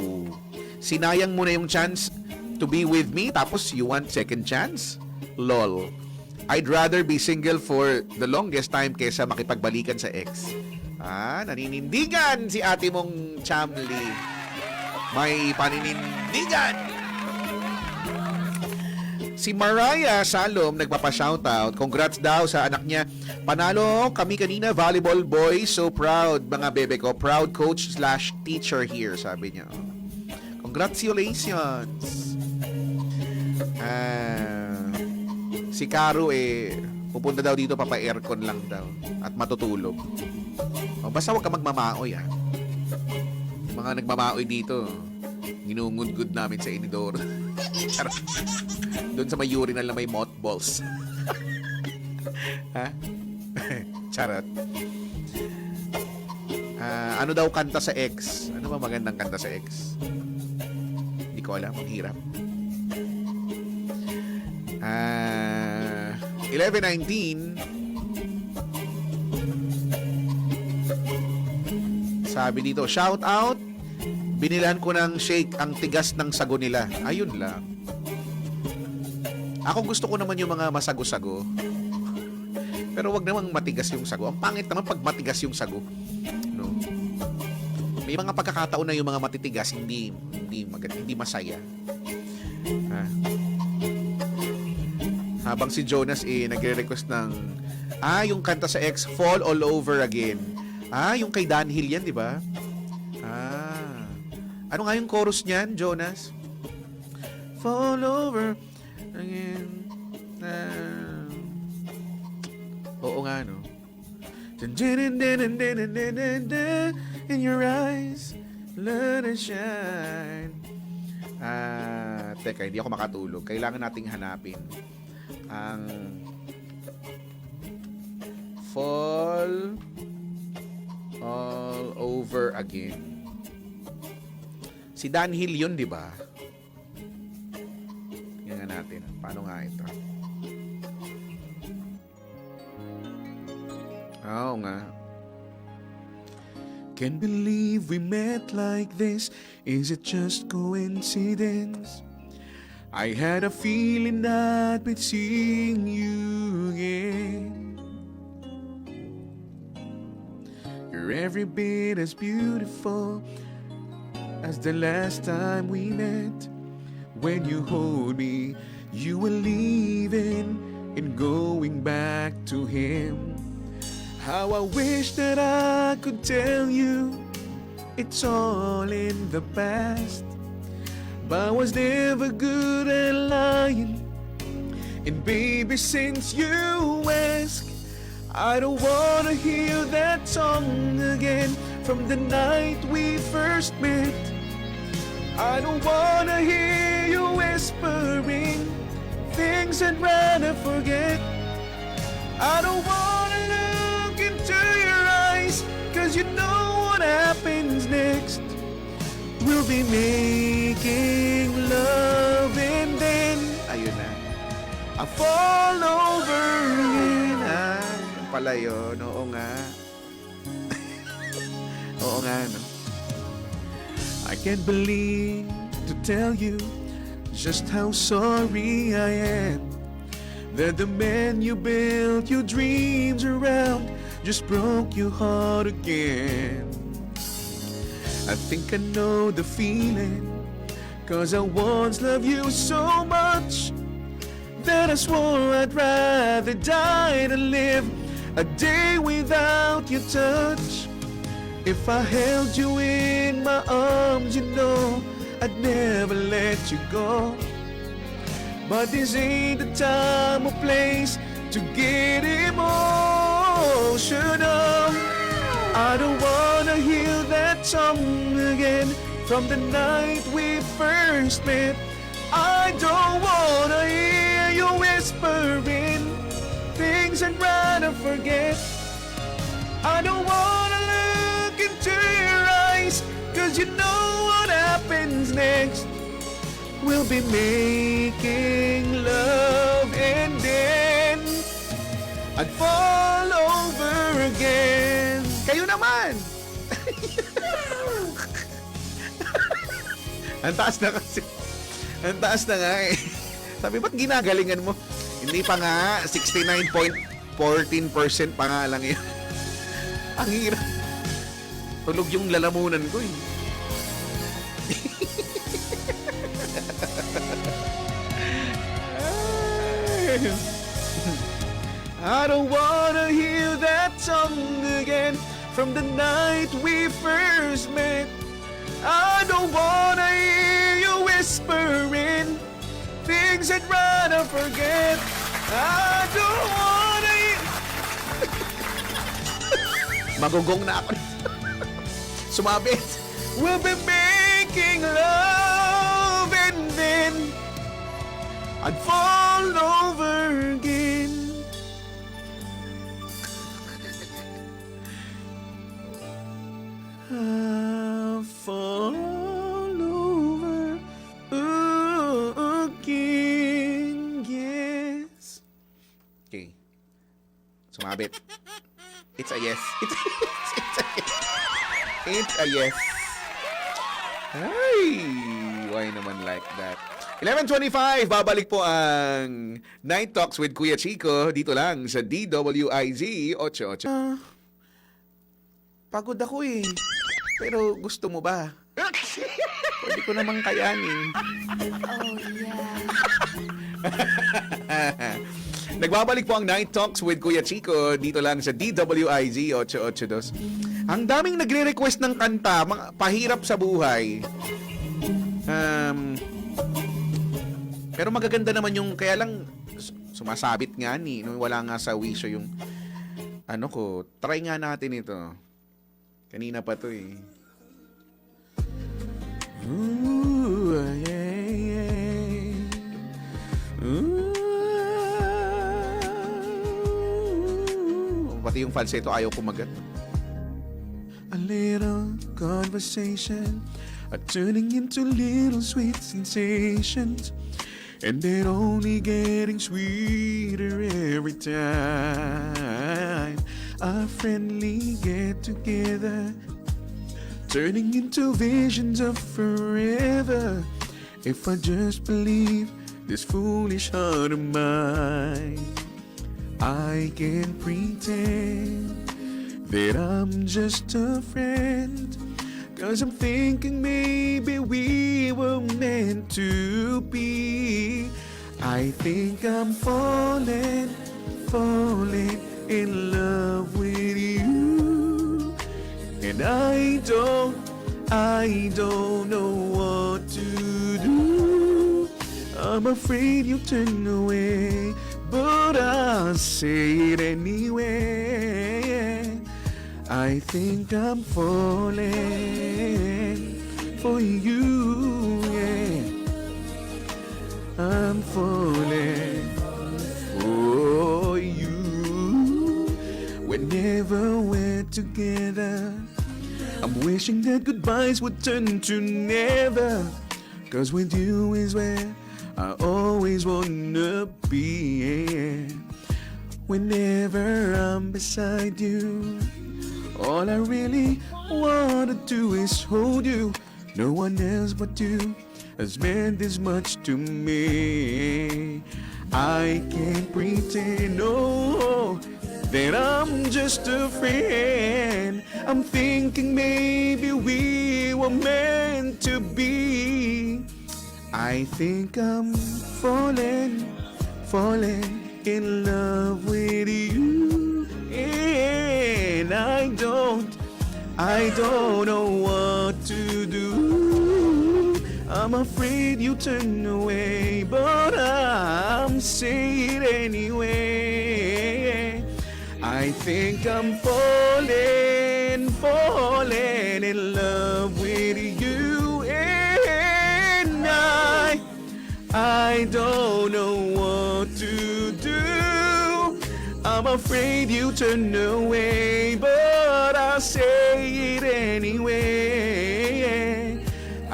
Sinayang mo na yung chance to be with me, tapos you want second chance? Lol. I'd rather be single for the longest time kesa makipagbalikan sa ex. Naninindigan si ate mong Chamli. May paninindigan. Si Mariah Salom nagpapa-shoutout. Congrats daw sa anak niya. Panalo kami kanina, volleyball boys. So proud, mga bebe ko. Proud coach/teacher here, sabi niya. Congratulations. Si Caro pupunta daw dito, papa-aircon lang daw. At matutulog. Basta huwag ka magmamaoy, ha. Yung mga nagmamaoy dito, ginungud-gud namin sa inidor. Charot. Doon sa may urinal na may mothballs. Ha? Charot. Ano daw kanta sa X? Ano ba magandang kanta sa X? Hindi ko alam. Ang hirap. 11:19. Sabi dito, shout out. Binilan ko ng shake ang tigas ng sago nila. Ayun lang. Ako gusto ko naman yung mga masago-sago. Pero wag namang matigas yung sago. Ang pangit naman pag matigas yung sago. No? May mga pagkakataon na yung mga matitigas hindi masaya. Habang si Jonas nagre-request ng yung kanta sa X, Fall All Over Again. Yung kay Dan Hill yan, di ba? Ano nga yung chorus niyan, Jonas? Fall over again. Oo nga, no? In your eyes, let it shine. Teka, hindi ako makatulog. Kailangan nating hanapin ang Fall All Over Again. Si Dan Hill yun, di ba? Tingnan natin. Paano nga ito? Oo nga. Can't believe we met like this. Is it just coincidence? I had a feeling that we'd seeing you again. You're every bit as beautiful as the last time we met. When you hold me, you were leaving and going back to him. How I wish that I could tell you it's all in the past, but I was never good at lying. And baby, since you ask, I don't wanna hear that song again from the night we first met. I don't wanna hear you whispering things I'd rather forget. I don't wanna look into your eyes, 'cause you know what happens next. We'll be making love and then ayun na, I fall over again. Yun pala yun. Oo nga. Oo nga, no? I can't believe to tell you just how sorry I am that the man you built your dreams around just broke your heart again. I think I know the feeling, 'cause I once loved you so much that I swore I'd rather die than live a day without your touch. If I held you in my arms, you know I'd never let you go. But this ain't the time or place to get emotional. I don't wanna hear that song again from the night we first met. I don't wanna hear you whispering things I'd rather forget. I don't wanna look into your eyes, 'cause you know what happens next. We'll be making love and then I'd fall over again. Kayo naman! Ang taas na kasi. Ang taas na nga eh. Sabi, ba't ginagalingan mo? Hindi pa nga, 69.14% pa nga lang yun. Ang hirap. Tulog yung lalamunan ko eh. I don't wanna hear that song again from the night we first met. I don't wanna hear you whispering things I'd rather forget. I don't wanna hear... Magugong na ako. Sumabit. We'll be making love and then I'd fall over again. I'll fall over again. Yes. Okay. Sumabit. It's a yes. It's a yes. It's a yes. Ay, why naman like that? 11:25, babalik po ang Night Talks with Kuya Chico dito lang sa DWIZ 88. Pagod ako eh. Pero gusto mo ba? Pwede ko namang kayanin. Oh, yeah. Nagbabalik po ang Night Talks with Kuya Chico dito lang sa DWIZ 882. Ang daming nagre-request ng kanta, mga pahirap sa buhay. Pero magaganda naman yung, kaya lang sumasabit nga ni, nung wala nga sa wisyo yung ano ko, try nga natin ito. Kanina pa to eh. Ooh, yeah, yeah. Ooh. Pati yung falsetto ayaw kumagat. A little conversation turning into little sweet sensations, and they're only getting sweeter every time. A friendly get together turning into visions of forever. If I just believe this foolish heart of mine, I can pretend that I'm just a friend, 'cause I'm thinking maybe we were meant to be. I think I'm falling in love with you, and I don't know what to do. I'm afraid you turn away, but I'll say it anyway. I think I'm falling for you, yeah. I'm falling for you. Whenever we're together, I'm wishing that goodbyes would turn to never, 'cause with you is where I always wanna be, yeah. Whenever I'm beside you, all I really wanna do is hold you. No one else but you has meant this much to me. I can't pretend, no, that I'm just a friend. I'm thinking maybe we were meant to be. I think I'm falling in love with you, and I don't know what to do. I'm afraid you turn away, but I'm saying anyway. I think I'm falling in love with you, and I don't know what to do. I'm afraid you turn away, but I'll say it anyway.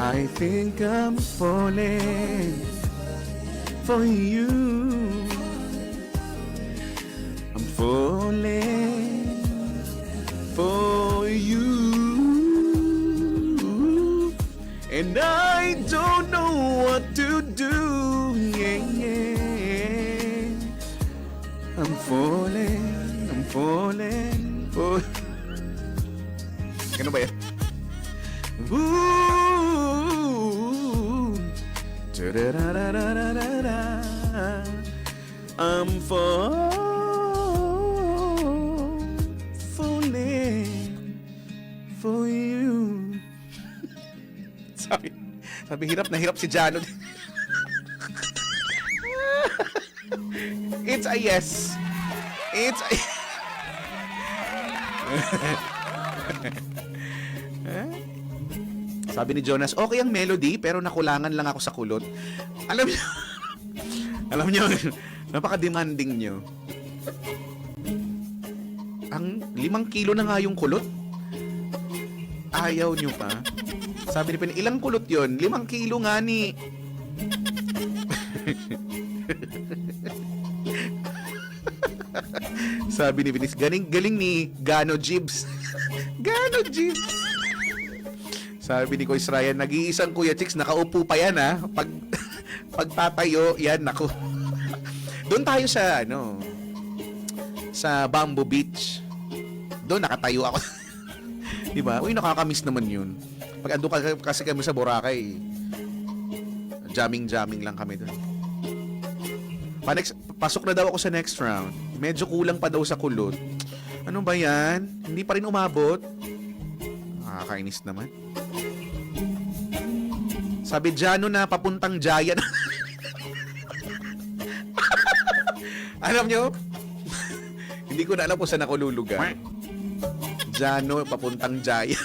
I think I'm falling for you. I'm falling for you, and I don't know what to do. Yeah, yeah. I'm falling for... Ano ba yan? Ooh, da-da-da-da-da-da-da. I'm falling for you. Sabi hirap na hirap si Jano. It's a yes. It's a... Sabi ni Jonas, okay ang melody pero nakulangan lang ako sa kulot. Alam niyo, napaka-demanding niyo. Ang 5 kilo na nga yung kulot. Ayaw niyo pa. Sabi ni Pin, ilang kulot yon? 5 kilo nga ni. Sabi ni Binis, galing ni Gano Jibs. Gano Jibs. Sabi ni Kois Ryan, nag-iisang Kuya Chicks, nakaupo pa yan ha. Pagtatayo, yan, naku. Doon tayo sa, sa Bamboo Beach. Doon, nakatayo ako. Diba? Uy, nakakamiss naman yun. Pag ando kasi kami sa Boracay, jamming lang kami doon. Pasok na daw ako sa next round. Medyo kulang pa daw sa kulot. Ano ba yan? Hindi pa rin umabot? Nakakainis naman. Sabi Jano na papuntang Jaya na. Alam nyo? Hindi ko na alam kung saan ako lulugar. Jano papuntang Jaya.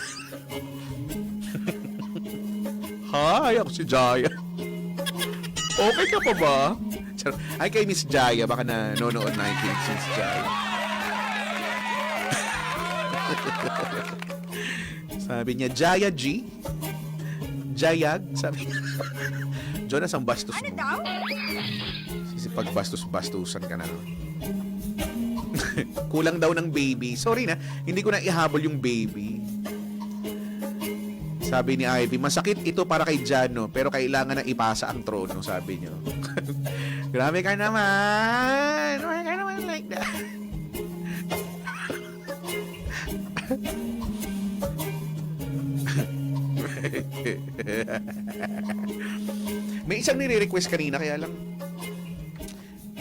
Hi, ako si Jaya. Okay ka pa ba? Ay, kay Miss Jaya. Baka na nonood na kay Miss Jaya. Sabi niya, Jaya G. Jayag, sabi. Jonas, ang bastos mo. Ano daw? Sisipag bastos-bastusan ka na. Kulang daw ng baby. Sorry na, hindi ko na ihabol yung baby. Sabi ni Ivy, masakit ito para kay Jano, pero kailangan na ipasa ang trono, sabi niyo. Grabe ka naman. Why ka naman like that? May isang nire-request kanina, kaya lang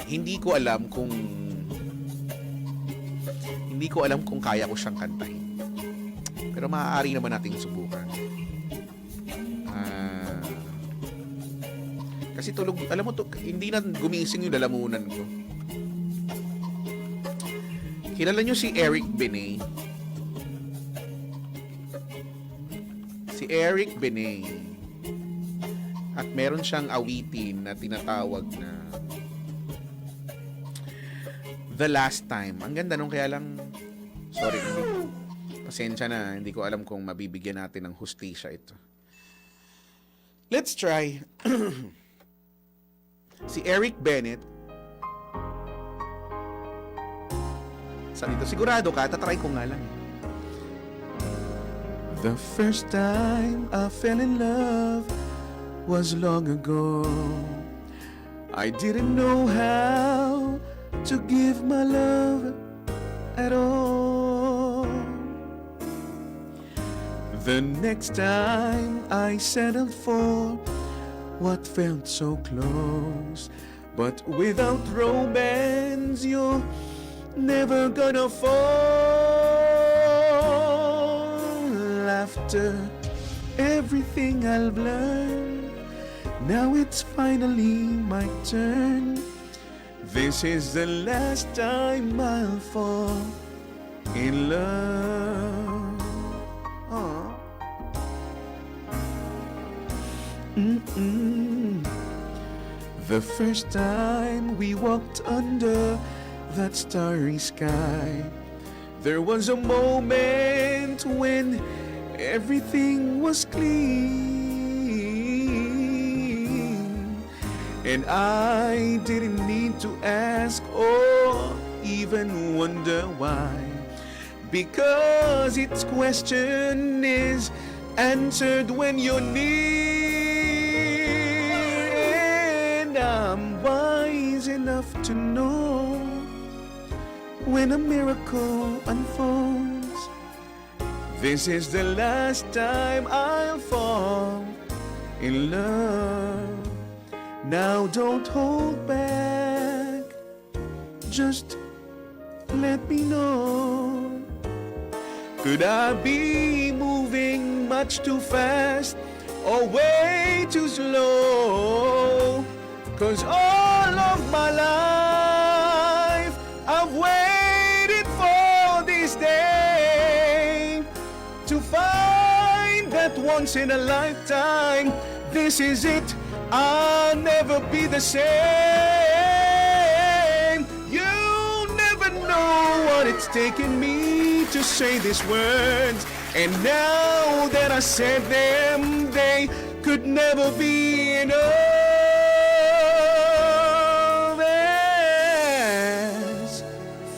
hindi ko alam kung kaya ko siyang kantahin. Pero maaari naman nating subukan. Kasi tulog, alam mo to, hindi na gumising yung lalamunan ko. Kilala niyo si Eric Benet? Si Eric Benet. At meron siyang awitin na tinatawag na The Last Time. Ang ganda nung, kaya lang sorry, pasensya na, hindi ko alam kung mabibigyan natin ng hustisya ito. Let's try. Si Eric Bennett. Sa dito, sigurado ka, tatry ko nga lang. The first time I fell in love was long ago. I didn't know how to give my love at all. The next time I settled for what felt so close, but without romance you're never gonna fall. After everything I've learned, now it's finally my turn. This is the last time I'll fall in love. Aww. The first time we walked under that starry sky, there was a moment when everything was clean, and I didn't need to ask or even wonder why, because its question is answered when you're near, and I'm wise enough to know when a miracle unfolds. This is the last time I'll fall in love. Now don't hold back. just let me know. Could I be moving much too fast or way too slow? 'Cause all of my life I've waited for this day to find that once in a lifetime. This is it, I'll never be the same. You never know what it's taken me to say these words, and now that I said them, they could never be enough. As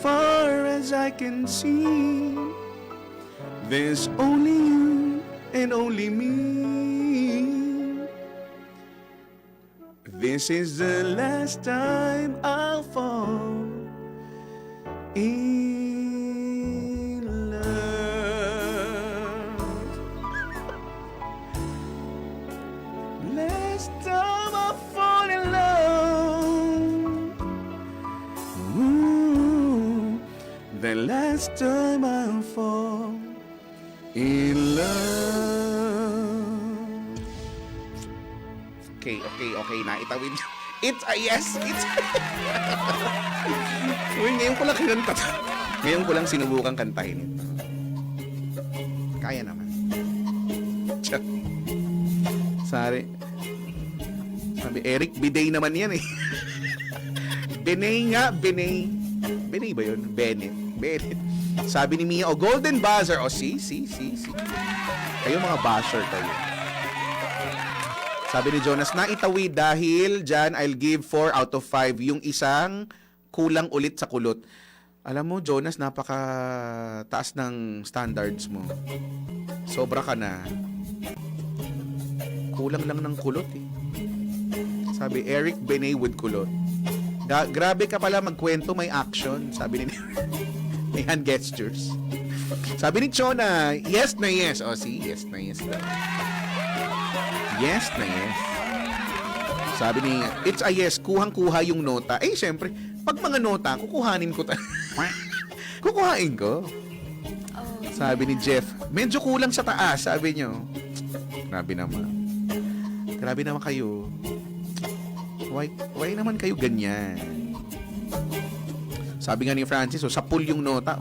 far as I can see, there's only you and only me. This is the last time I'll fall in love. Last time I fall in love. Ooh, the last time I'll fall in love. Okay, naitawid. It's a yes, it's Uy, ngayon ko lang kinanta. Ngayon ko lang sinubukang kantahin ito. Kaya naman. Tiyan. Sabi, Eric, bidet naman yan eh. Benay nga, Benay. Benay ba yun? Bennett. Sabi ni Mia, golden buzzer. See. Kayo mga basher kayo. Sabi ni Jonas, naitawid dahil dyan I'll give 4 out of 5. Yung isang kulang ulit sa kulot. Alam mo, Jonas, napaka taas ng standards mo. Sobra ka na. Kulang lang ng kulot eh. Sabi, Eric Benay with kulot. Grabe ka pala magkwento, may action. Sabi ni may hand gestures. Sabi ni Chona, yes na yes. See, yes na yes lang. Yes na yes. Sabi ni, it's a yes, kuhang-kuha yung nota. Syempre, pag mga nota, kukuhanin ko kukuhain ko. Sabi ni Jeff, medyo kulang sa taas, sabi nyo. Grabe naman kayo. Why naman kayo ganyan? Sabi nga ni Francis, sa pool yung nota,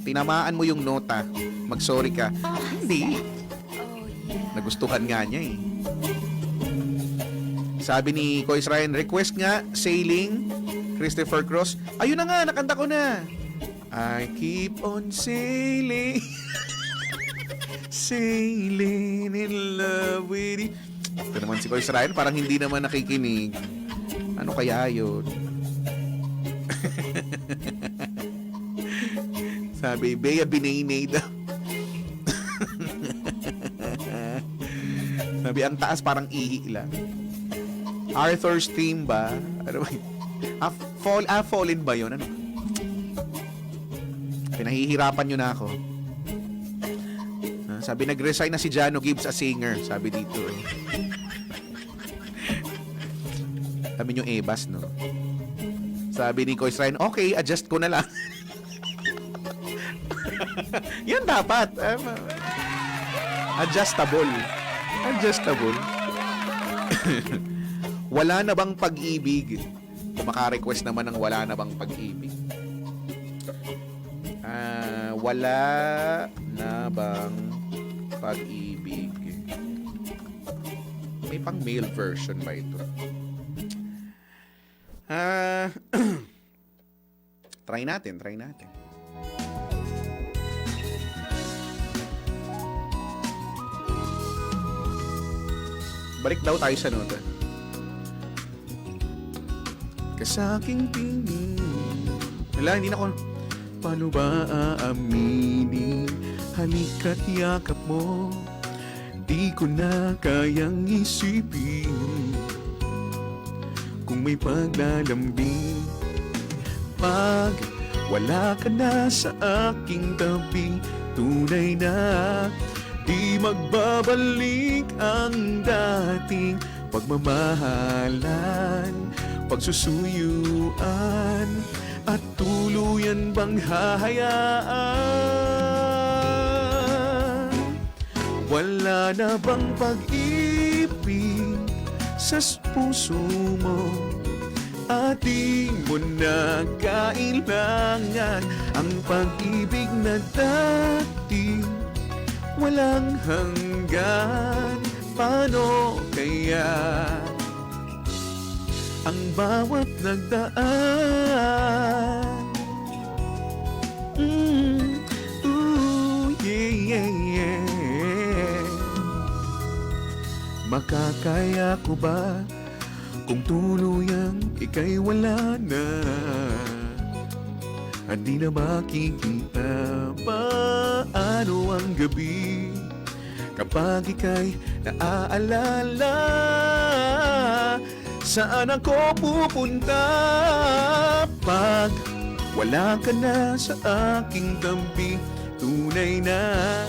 tinamaan mo yung nota, mag-sorry ka. Hindi. Nagustuhan nga niya eh. Sabi ni Kois Ryan, request nga, sailing, Christopher Cross. Ayun na nga, nakanta ko na. I keep on sailing, sailing in love with you. Ito naman si Kois Ryan, parang hindi naman nakikinig. Ano kaya yun? Sabi, Bea Binay daw. Sabi, ang taas parang ihi lang. Arthur's theme ba? Ano ba? Fallen ba yun? Ano? Pinahihirapan nyo na ako. Sabi, nag-resign na si Jano Gibbs as singer. Sabi dito. Sabi nyo, Ebas, no? Sabi ni Kois Ryan, okay, adjust ko na lang. Yan dapat. Adjustable. Wala na bang pag-ibig? Kung maka-request naman ng wala na bang pag-ibig. Wala na bang pag-ibig? May pang male version ba ito? Try natin. Balik daw tayo sa nota. Kasaking tingin. Wala, hindi na ako. Paano ba aaminin? Halika't yakap mo. Di ko na kayang isipin. Kung may paglalambing. Pag wala ka na sa aking tabi, tunay na di magbabalik ang dating pagmamahalan, pagsusuyuan at tuluyan bang hahayaan? Wala na bang pag-ibig sa puso mo? At di mo na kailangan ang pag-ibig na dati walang hanggan. Paano kaya ang bawat nagdaan? Ooh, yeah, yeah, yeah. Makakaya ko ba kung tuluyang ika'y wala na? Hindi na makikita paano ang gabi kapag ika'y naaalala. Saan ako pupunta pag wala ka na sa aking tabi? Tunay na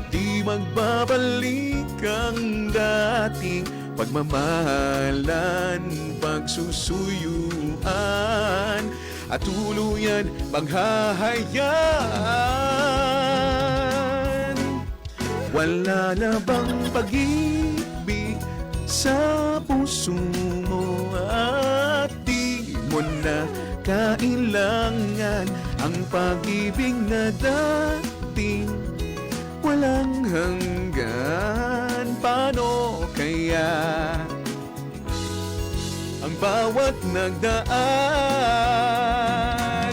di magbabalik ang dating pagmamahalan, pagsusuyuan, at tuluyan maghahayaan. Wala na bang pag-ibig sa puso mo? At di mo na kailangan ang pag-ibig na dating walang hanggan. Paano kaya ang bawat nagdaan?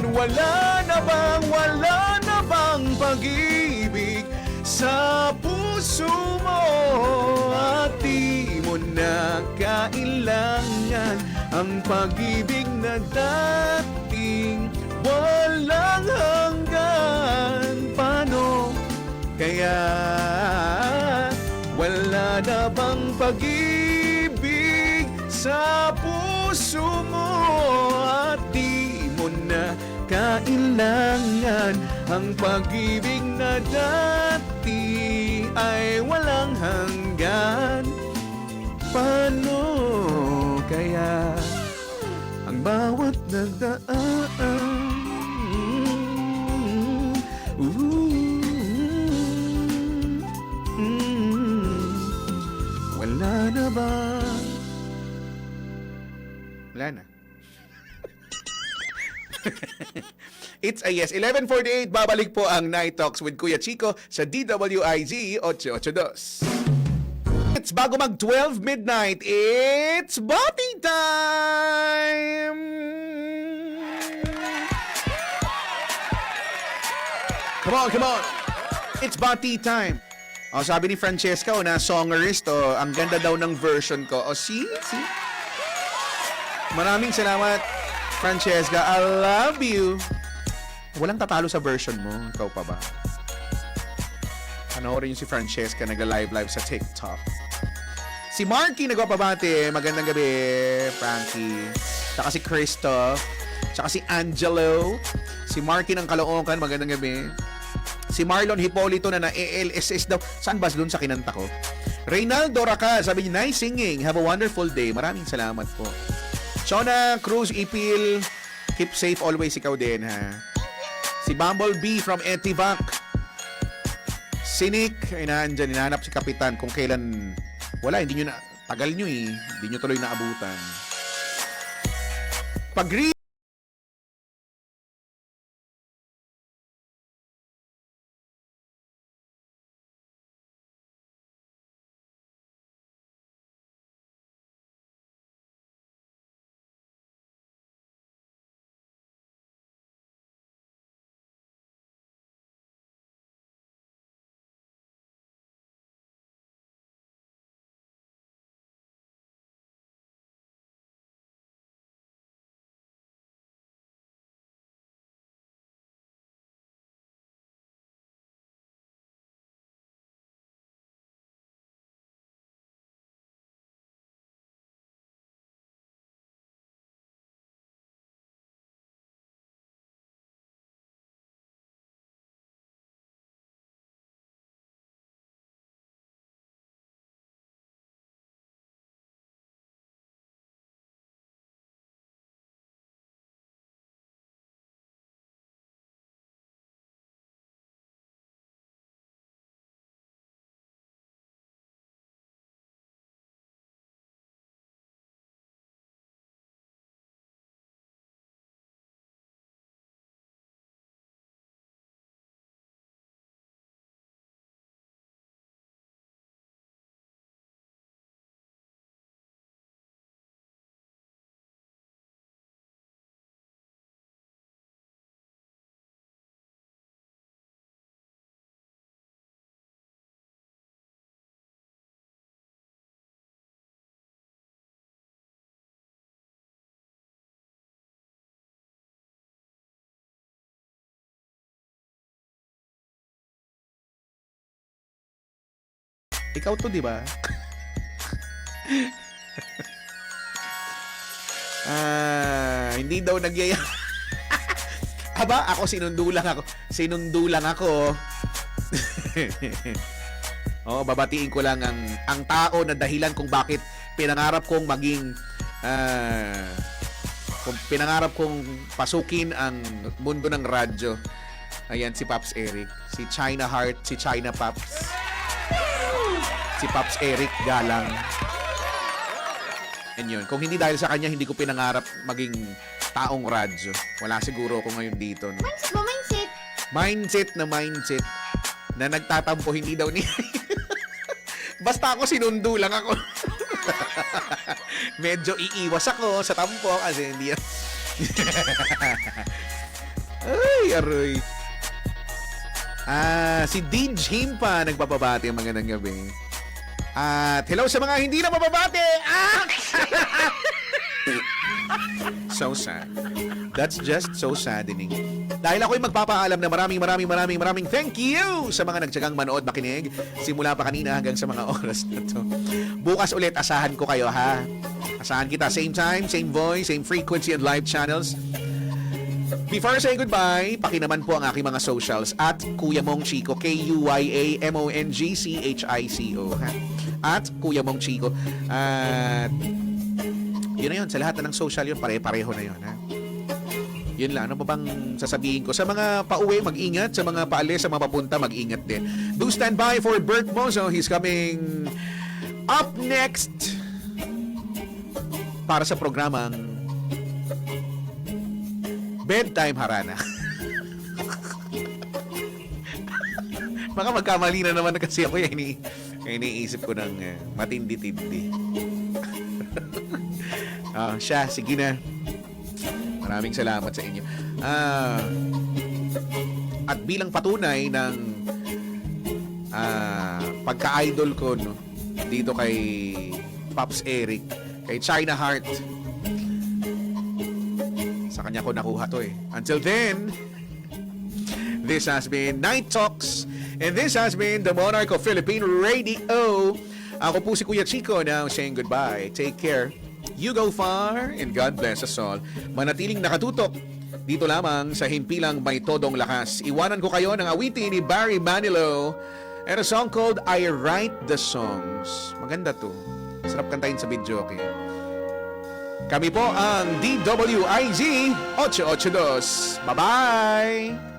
Wala na bang pag-ibig sa puso mo? At di mo na kailangan ang pag-ibig na dating walang hanggan. Paano kaya wala na bang pag-ibig sa puso mo? At di mo na kailangan ang pag-ibig na dati ay walang hanggan. Paano kaya ang bawat nagdaan? Wala na ba? Wala na. It's a yes. 11:48, babalik po ang Night Talks with Kuya Chico sa DWIZ 882. It's bago mag 12 midnight. It's Bati time! Come on. It's Bati time. O, sabi ni Francesca, na songerist, ang ganda daw ng version ko. See? Maraming salamat, Francesca. I love you. Walang tatalo sa version mo. Ikaw pa ba? Panoorin niyo si Francesca nag-live sa TikTok. Si Marky nagpapabati. Magandang gabi, Frankie. Tsaka si Christoph. Tsaka si Angelo. Si Marky ng Caloocan. Magandang gabi. Si Marlon Hipolito na na-ALSS daw. Saan ba doon sa kinanta ko? Reynaldo Raca. Sabi niya, nice singing. Have a wonderful day. Maraming salamat po. Shona Cruz Ipil. Keep safe always, ikaw din, ha? Si Bumblebee from Etivac. Sinik, nandyan, hinahanap si Kapitan kung kailan, wala, hindi nyo na, tagal nyo hindi nyo tuloy naabutan. Pag Ikaw to, di ba? Hindi daw nagyaya. Aba, ako sinundulang ako. Sinundulang ako. Babatiin ko lang ang tao na dahilan kung bakit pinangarap kong maging kung pinangarap kong pasukin ang mundo ng radyo. Ayan, si Pops Eric. Si China Heart, si China Pops. Si Pops Eric Galang. And yun, kung hindi dahil sa kanya, hindi ko pinangarap maging taong radyo. Wala siguro ako ngayon dito. No? Mindset. Mindset na nagtatampo, hindi daw niya. Basta ako sinundo lang ako. Medyo iiwas ako sa tampo kasi hindi. Ay, aroy. Si Deej Himpa nagpapabati ang magandang gabi. At hello sa mga hindi na mababati. So sad. That's just so saddening. Dahil ako'y magpapaalam na maraming thank you sa mga nagtsagang manood, makinig simula pa kanina hanggang sa mga oras na to. Bukas ulit, asahan ko kayo, ha? Asahan kita. Same time, same voice, same frequency and live channels. Before saying goodbye, pakinaman po ang aking mga socials at Kuya Mong Chico, KUYAMONGCHICO, ha? At Kuya Mong Chico. At yun na yun, sa lahat na ng social yun, pare-pareho na yun, ha? Yun lang, ano ba bang sasabihin ko? Sa mga pauwi, mag-ingat. Sa mga paalis, sa mga papunta, mag-ingat din. Do stand by for Bert Mozo. He's coming up next para sa programang Bedtime Harana. Baka magkamali na naman kasi ako yan. Iniisip ko ng matindi-tindi. Siya, sige na. Maraming salamat sa inyo. At bilang patunay ng pagka-idol ko, no, dito kay Pops Eric, kay China Heart, sa kanya ko nakuha to eh. Until then, this has been Night Talks, and this has been the Monarch of Philippine Radio. Ako po si Kuya Chico, now saying goodbye. Take care. You go far, and God bless us all. Manatiling nakatutok dito lamang sa Himpilang May Todong Lakas. Iwanan ko kayo ng awitin ni Barry Manilow and a song called I Write the Songs. Maganda to. Sarap kantahin sa video, okay? Kami po ang DWIZ 882. Bye-bye!